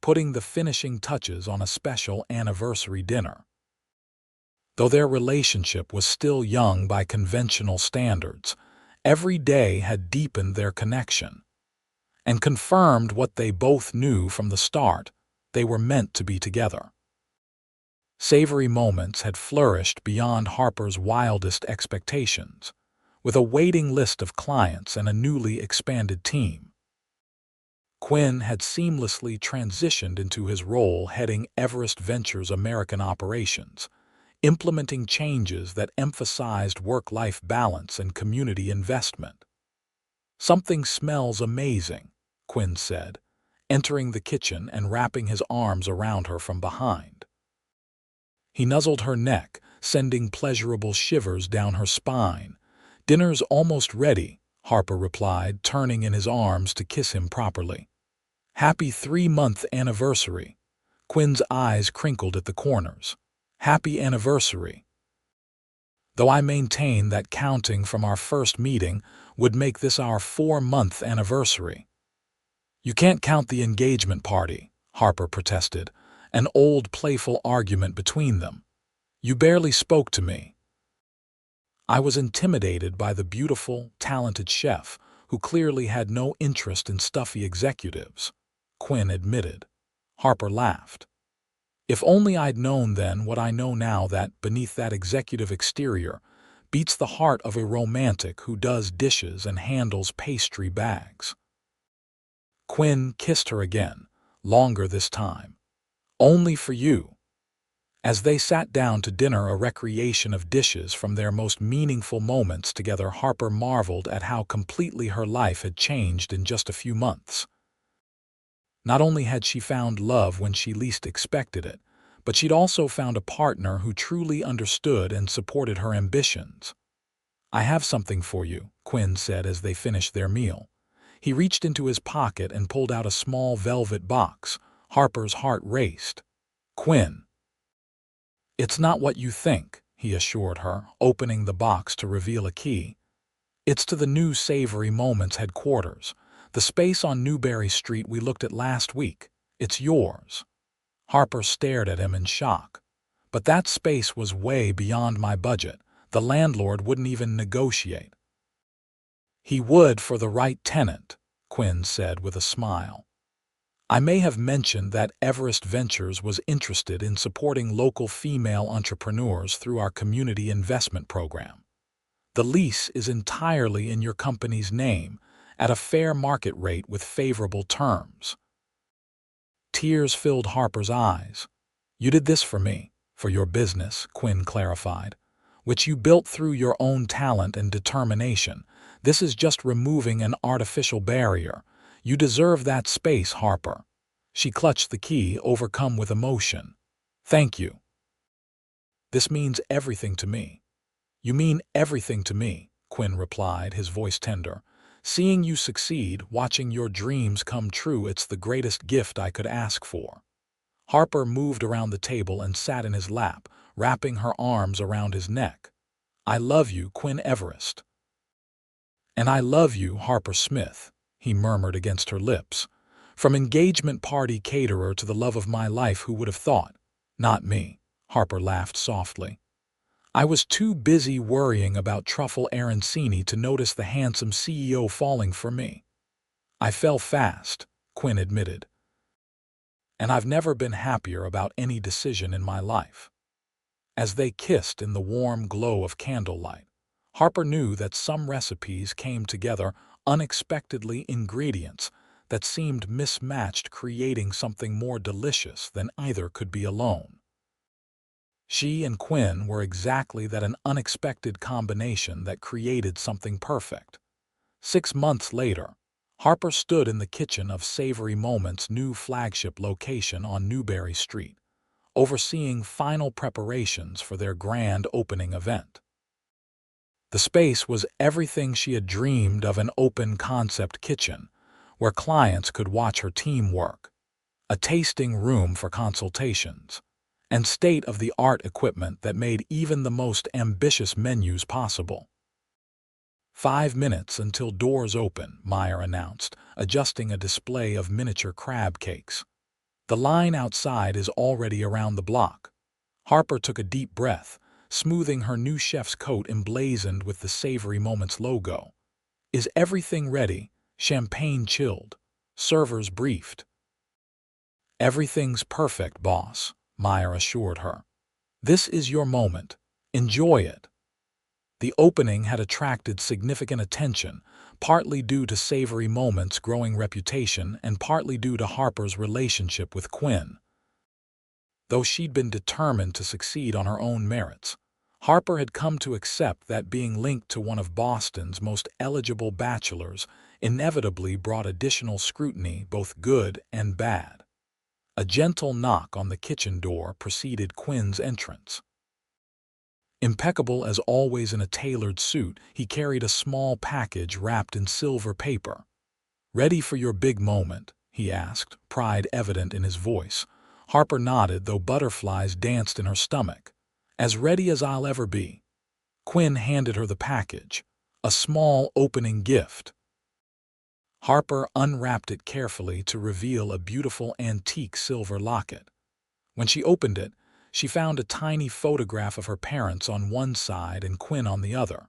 putting the finishing touches on a special anniversary dinner. Though their relationship was still young by conventional standards, every day had deepened their connection and confirmed what they both knew from the start: they were meant to be together. Savory moments had flourished beyond Harper's wildest expectations, with a waiting list of clients and a newly expanded team. Quinn had seamlessly transitioned into his role heading Everest Ventures' American operations, implementing changes that emphasized work-life balance and community investment. "Something smells amazing," Quinn said, entering the kitchen and wrapping his arms around her from behind. He nuzzled her neck, sending pleasurable shivers down her spine. "Dinner's almost ready," Harper replied, turning in his arms to kiss him properly. "Happy 3-month anniversary." Quinn's eyes crinkled at the corners. "Happy anniversary." "Though I maintain that counting from our first meeting would make this our 4-month anniversary." "You can't count the engagement party," Harper protested, an old playful argument between them. "You barely spoke to me." "I was intimidated by the beautiful, talented chef who clearly had no interest in stuffy executives," Quinn admitted. Harper laughed. "If only I'd known then what I know now, that beneath that executive exterior beats the heart of a romantic who does dishes and handles pastry bags." Quinn kissed her again, longer this time. "Only for you." As they sat down to dinner, a recreation of dishes from their most meaningful moments together, Harper marveled at how completely her life had changed in just a few months. Not only had she found love when she least expected it, but she'd also found a partner who truly understood and supported her ambitions. "I have something for you," Quinn said as they finished their meal. He reached into his pocket and pulled out a small velvet box. Harper's heart raced. "Quinn." "It's not what you think," he assured her, opening the box to reveal a key. "It's to the new Savory Moments headquarters, the space on Newberry Street we looked at last week. It's yours." Harper stared at him in shock. But that space was way beyond my budget. The landlord wouldn't even negotiate. He would for the right tenant, Quinn said with a smile. I may have mentioned that Everest Ventures was interested in supporting local female entrepreneurs through our community investment program. The lease is entirely in your company's name, at a fair market rate with favorable terms. Tears filled Harper's eyes. You did this for me, for your business, Quinn clarified, which you built through your own talent and determination. This is just removing an artificial barrier. You deserve that space, Harper. She clutched the key, overcome with emotion. Thank you. This means everything to me. You mean everything to me, Quinn replied, his voice tender. Seeing you succeed, watching your dreams come true, it's the greatest gift I could ask for. Harper moved around the table and sat in his lap, wrapping her arms around his neck. I love you, Quinn Everest. And I love you, Harper Smith, he murmured against her lips. From engagement party caterer to the love of my life, who would have thought? Not me, Harper laughed softly. I was too busy worrying about truffle arancini to notice the handsome CEO falling for me. I fell fast, Quinn admitted. And I've never been happier about any decision in my life. As they kissed in the warm glow of candlelight, Harper knew that some recipes came together unexpectedly, ingredients that seemed mismatched, creating something more delicious than either could be alone. She and Quinn were exactly that, an unexpected combination that created something perfect. 6 months later, Harper stood in the kitchen of Savory Moments' new flagship location on Newberry Street, overseeing final preparations for their grand opening event. The space was everything she had dreamed of, an open-concept kitchen where clients could watch her team work, a tasting room for consultations, and state-of-the-art equipment that made even the most ambitious menus possible. 5 minutes until doors open, Meyer announced, adjusting a display of miniature crab cakes. The line outside is already around the block. Harper took a deep breath, smoothing her new chef's coat emblazoned with the Savory Moments logo. Is everything ready? Champagne chilled. Servers briefed. Everything's perfect, boss, Meyer assured her. This is your moment. Enjoy it. The opening had attracted significant attention, partly due to Savory Moments' growing reputation and partly due to Harper's relationship with Quinn. Though she'd been determined to succeed on her own merits, Harper had come to accept that being linked to one of Boston's most eligible bachelors inevitably brought additional scrutiny, both good and bad. A gentle knock on the kitchen door preceded Quinn's entrance. Impeccable as always in a tailored suit, he carried a small package wrapped in silver paper. Ready for your big moment? He asked, pride evident in his voice. Harper nodded, though butterflies danced in her stomach. As ready as I'll ever be. Quinn handed her the package, a small opening gift. Harper unwrapped it carefully to reveal a beautiful antique silver locket. When she opened it, she found a tiny photograph of her parents on one side and Quinn on the other.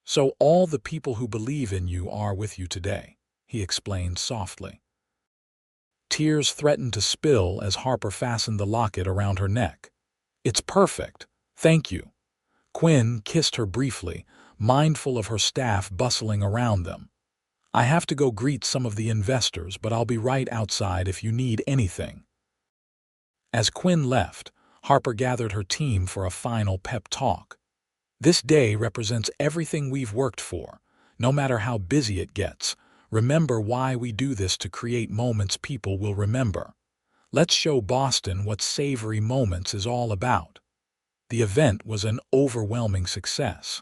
So all the people who believe in you are with you today, he explained softly. Tears threatened to spill as Harper fastened the locket around her neck. It's perfect. Thank you. Quinn kissed her briefly, mindful of her staff bustling around them. I have to go greet some of the investors, but I'll be right outside if you need anything. As Quinn left, Harper gathered her team for a final pep talk. This day represents everything we've worked for. No matter how busy it gets, remember why we do this: to create moments people will remember. Let's show Boston what Savory Moments is all about. The event was an overwhelming success.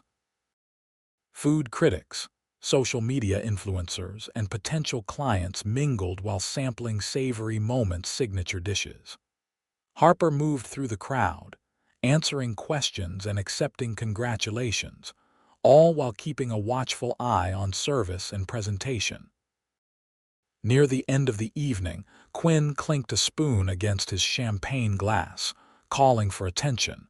Food critics, social media influencers, and potential clients mingled while sampling Savory Moments' signature dishes. Harper moved through the crowd, answering questions and accepting congratulations, all while keeping a watchful eye on service and presentation. Near the end of the evening, Quinn clinked a spoon against his champagne glass, calling for attention.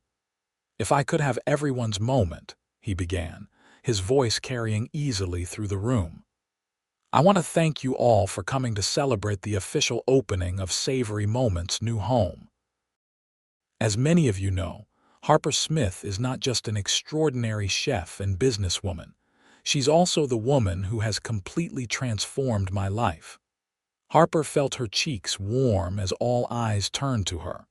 "If I could have everyone's moment," he began, his voice carrying easily through the room. "I want to thank you all for coming to celebrate the official opening of Savory Moments' new home. As many of you know, Harper Smith is not just an extraordinary chef and businesswoman. She's also the woman who has completely transformed my life." Harper felt her cheeks warm as all eyes turned to her.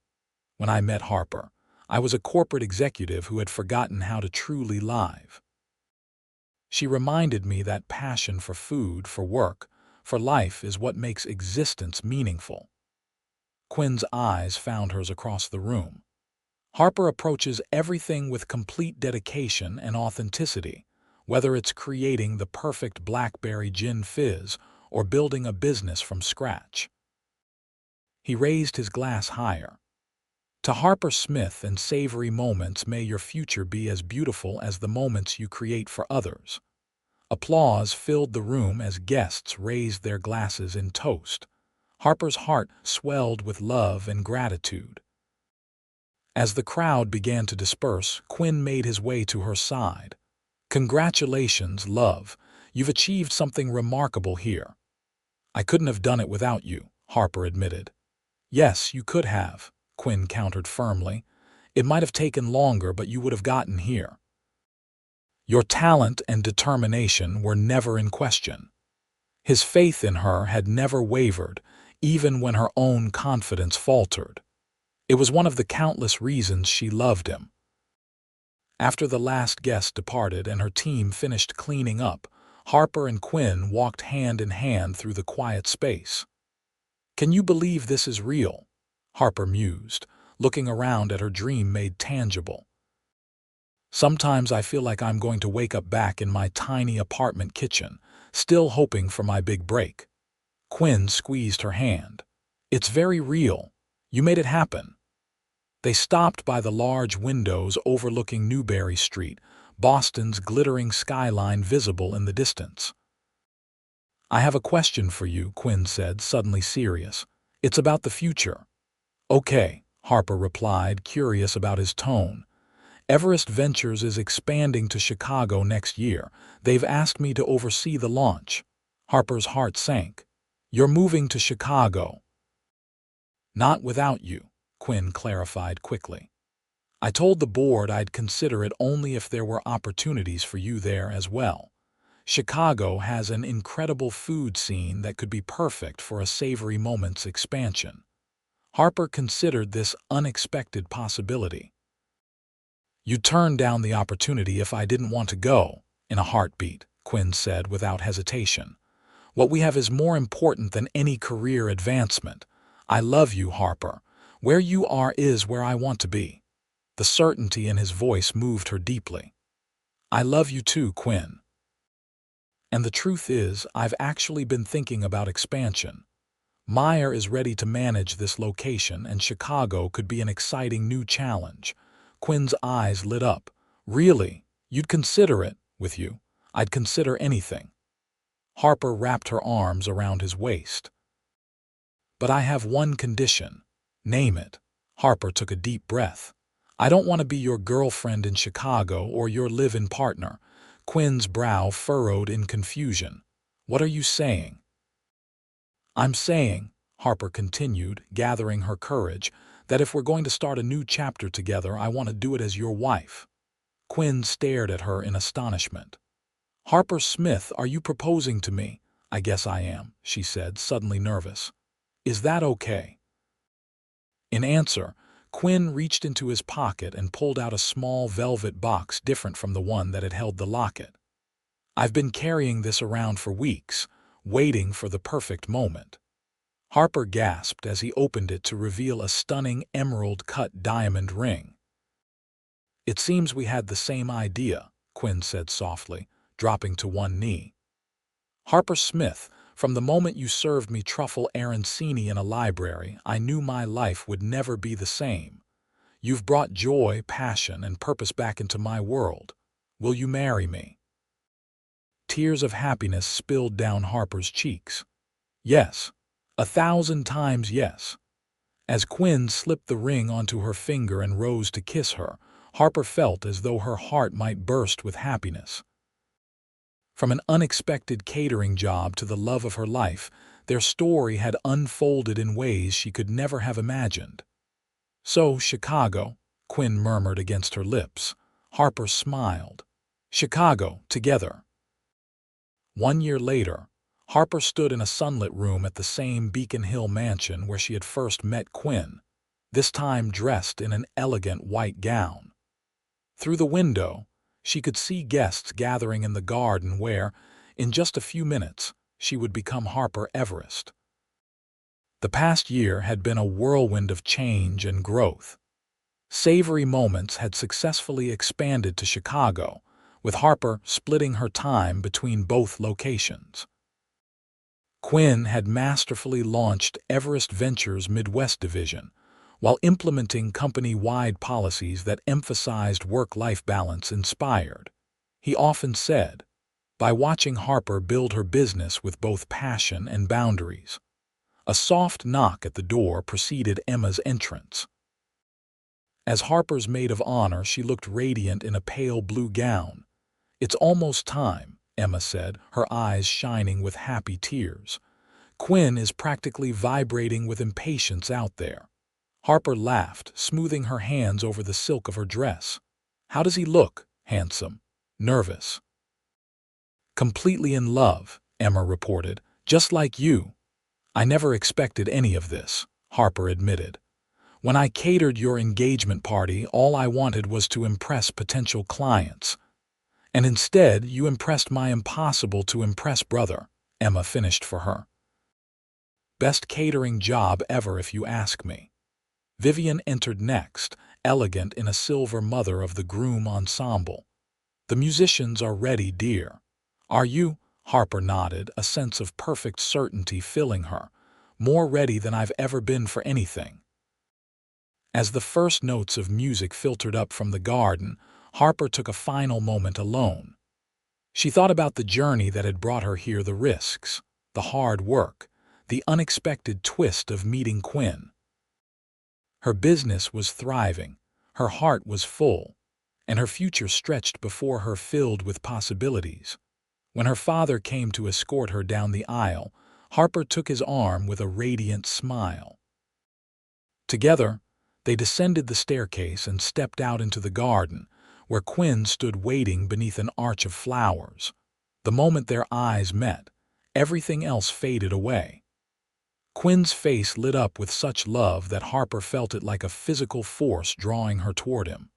"When I met Harper, I was a corporate executive who had forgotten how to truly live. She reminded me that passion for food, for work, for life is what makes existence meaningful." Quinn's eyes found hers across the room. "Harper approaches everything with complete dedication and authenticity, whether it's creating the perfect blackberry gin fizz or building a business from scratch." He raised his glass higher. "To Harper Smith and Savory Moments, may your future be as beautiful as the moments you create for others." Applause filled the room as guests raised their glasses in toast. Harper's heart swelled with love and gratitude. As the crowd began to disperse, Quinn made his way to her side. "Congratulations, love. You've achieved something remarkable here." "I couldn't have done it without you," Harper admitted. "Yes, you could have," Quinn countered firmly. "It might have taken longer, but you would have gotten here. Your talent and determination were never in question." His faith in her had never wavered, even when her own confidence faltered. It was one of the countless reasons she loved him. After the last guest departed and her team finished cleaning up, Harper and Quinn walked hand in hand through the quiet space. "Can you believe this is real?" Harper mused, looking around at her dream made tangible. "Sometimes I feel like I'm going to wake up back in my tiny apartment kitchen, still hoping for my big break." Quinn squeezed her hand. "It's very real. You made it happen." They stopped by the large windows overlooking Newbury Street, Boston's glittering skyline visible in the distance. "I have a question for you," Quinn said, suddenly serious. "It's about the future." "Okay," Harper replied, curious about his tone. "Everest Ventures is expanding to Chicago next year. They've asked me to oversee the launch." Harper's heart sank. "You're moving to Chicago?" "Not without you," Quinn clarified quickly. "I told the board I'd consider it only if there were opportunities for you there as well. Chicago has an incredible food scene that could be perfect for a Savory Moments expansion." Harper considered this unexpected possibility. "You'd turn down the opportunity if I didn't want to go," in a heartbeat, Quinn said without hesitation. "What we have is more important than any career advancement. I love you, Harper. Where you are is where I want to be." The certainty in his voice moved her deeply. "I love you too, Quinn. And the truth is, I've actually been thinking about expansion. Meyer is ready to manage this location, and Chicago could be an exciting new challenge." Quinn's eyes lit up. "Really? You'd consider it? With you, I'd consider anything." Harper wrapped her arms around his waist. "But I have one condition." "Name it." Harper took a deep breath. "I don't want to be your girlfriend in Chicago or your live-in partner." Quinn's brow furrowed in confusion. "What are you saying?" "I'm saying," Harper continued, gathering her courage, "that if we're going to start a new chapter together, I want to do it as your wife." Quinn stared at her in astonishment. "Harper Smith, are you proposing to me?" "I guess I am," she said, suddenly nervous. "Is that okay?" In answer, Quinn reached into his pocket and pulled out a small velvet box different from the one that had held the locket. "I've been carrying this around for weeks, waiting for the perfect moment." Harper gasped as he opened it to reveal a stunning emerald-cut diamond ring. "It seems we had the same idea," Quinn said softly, dropping to one knee. "Harper Smith, from the moment you served me truffle arancini in a library, I knew my life would never be the same. You've brought joy, passion, and purpose back into my world. Will you marry me?" Tears of happiness spilled down Harper's cheeks. "Yes. 1,000 times yes." As Quinn slipped the ring onto her finger and rose to kiss her, Harper felt as though her heart might burst with happiness. From an unexpected catering job to the love of her life, their story had unfolded in ways she could never have imagined. "So, Chicago," Quinn murmured against her lips. Harper smiled. "Chicago, together." 1 year later, Harper stood in a sunlit room at the same Beacon Hill mansion where she had first met Quinn, this time dressed in an elegant white gown. Through the window, she could see guests gathering in the garden where, in just a few minutes, she would become Harper Everest. The past year had been a whirlwind of change and growth. Savory Moments had successfully expanded to Chicago, with Harper splitting her time between both locations. Quinn had masterfully launched Everest Ventures' Midwest division, while implementing company-wide policies that emphasized work-life balance inspired. He often said, by watching Harper build her business with both passion and boundaries. A soft knock at the door preceded Emma's entrance. As Harper's maid of honor, she looked radiant in a pale blue gown. "It's almost time," Emma said, her eyes shining with happy tears. "Quinn is practically vibrating with impatience out there." Harper laughed, smoothing her hands over the silk of her dress. "How does he look? Handsome? Nervous?" "Completely in love," Emma reported. "Just like you." "I never expected any of this," Harper admitted. "When I catered your engagement party, all I wanted was to impress potential clients. And instead, you impressed my impossible-to-impress brother," Emma finished for her. "Best catering job ever if you ask me." Vivian entered next, elegant in a silver mother of the groom ensemble. "The musicians are ready, dear." "Are you?" Harper nodded, a sense of perfect certainty filling her. "More ready than I've ever been for anything." As the first notes of music filtered up from the garden, Harper took a final moment alone. She thought about the journey that had brought her here, the risks, the hard work, the unexpected twist of meeting Quinn. Her business was thriving, her heart was full, and her future stretched before her filled with possibilities. When her father came to escort her down the aisle, Harper took his arm with a radiant smile. Together, they descended the staircase and stepped out into the garden, where Quinn stood waiting beneath an arch of flowers. The moment their eyes met, everything else faded away. Quinn's face lit up with such love that Harper felt it like a physical force drawing her toward him.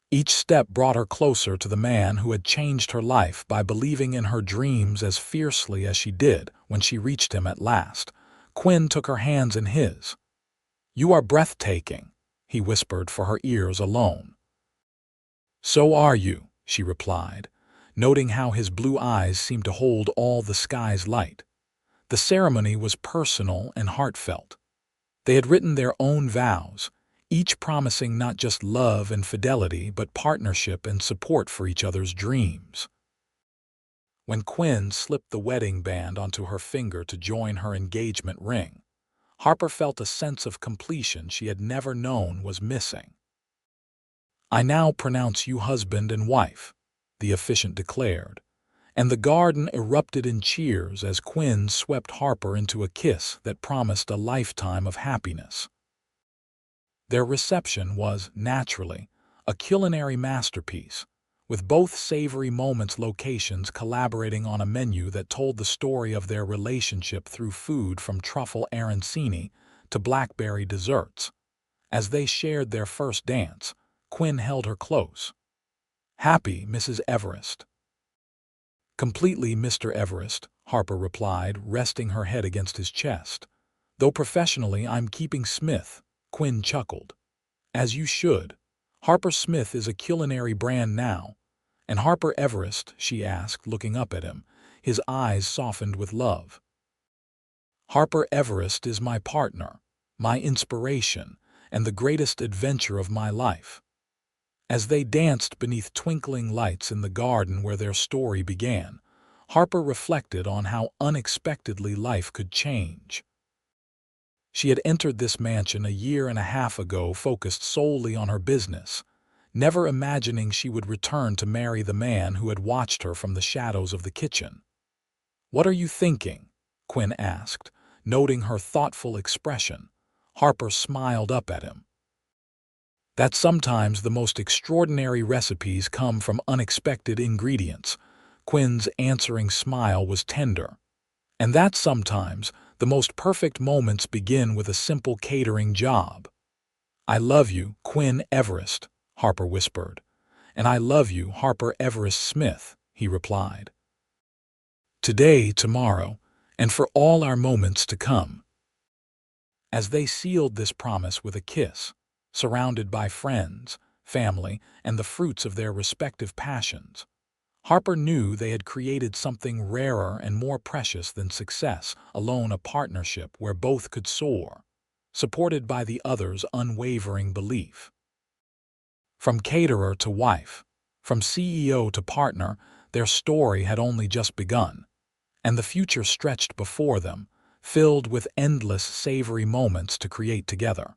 Each step brought her closer to the man who had changed her life by believing in her dreams as fiercely as she did. When she reached him at last, Quinn took her hands in his. "You are breathtaking," he whispered for her ears alone. "So are you," she replied, noting how his blue eyes seemed to hold all the sky's light. The ceremony was personal and heartfelt. They had written their own vows, each promising not just love and fidelity but partnership and support for each other's dreams. When Quinn slipped the wedding band onto her finger to join her engagement ring, Harper felt a sense of completion she had never known was missing. "I now pronounce you husband and wife," the officiant declared, and the garden erupted in cheers as Quinn swept Harper into a kiss that promised a lifetime of happiness. Their reception was, naturally, a culinary masterpiece, with both Savory Moments locations collaborating on a menu that told the story of their relationship through food from truffle arancini to blackberry desserts. As they shared their first dance, Quinn held her close. "Happy, Mrs. Everest." "Completely, Mr. Everest," Harper replied, resting her head against his chest. "Though professionally I'm keeping Smith," Quinn chuckled. "As you should. Harper Smith is a culinary brand now." "And Harper Everest?" she asked, looking up at him, his eyes softened with love. "Harper Everest is my partner, my inspiration, and the greatest adventure of my life." As they danced beneath twinkling lights in the garden where their story began, Harper reflected on how unexpectedly life could change. She had entered this mansion a year and a half ago focused solely on her business, never imagining she would return to marry the man who had watched her from the shadows of the kitchen. "What are you thinking?" Quinn asked, noting her thoughtful expression. Harper smiled up at him. "That sometimes the most extraordinary recipes come from unexpected ingredients." Quinn's answering smile was tender. "And that sometimes the most perfect moments begin with a simple catering job." "I love you, Quinn Everest," Harper whispered. "And I love you, Harper Everest Smith," he replied. "Today, tomorrow, and for all our moments to come." As they sealed this promise with a kiss, surrounded by friends, family, and the fruits of their respective passions, Harper knew they had created something rarer and more precious than success alone, a partnership where both could soar, supported by the other's unwavering belief. From caterer to wife, from CEO to partner, their story had only just begun, and the future stretched before them, filled with endless savory moments to create together.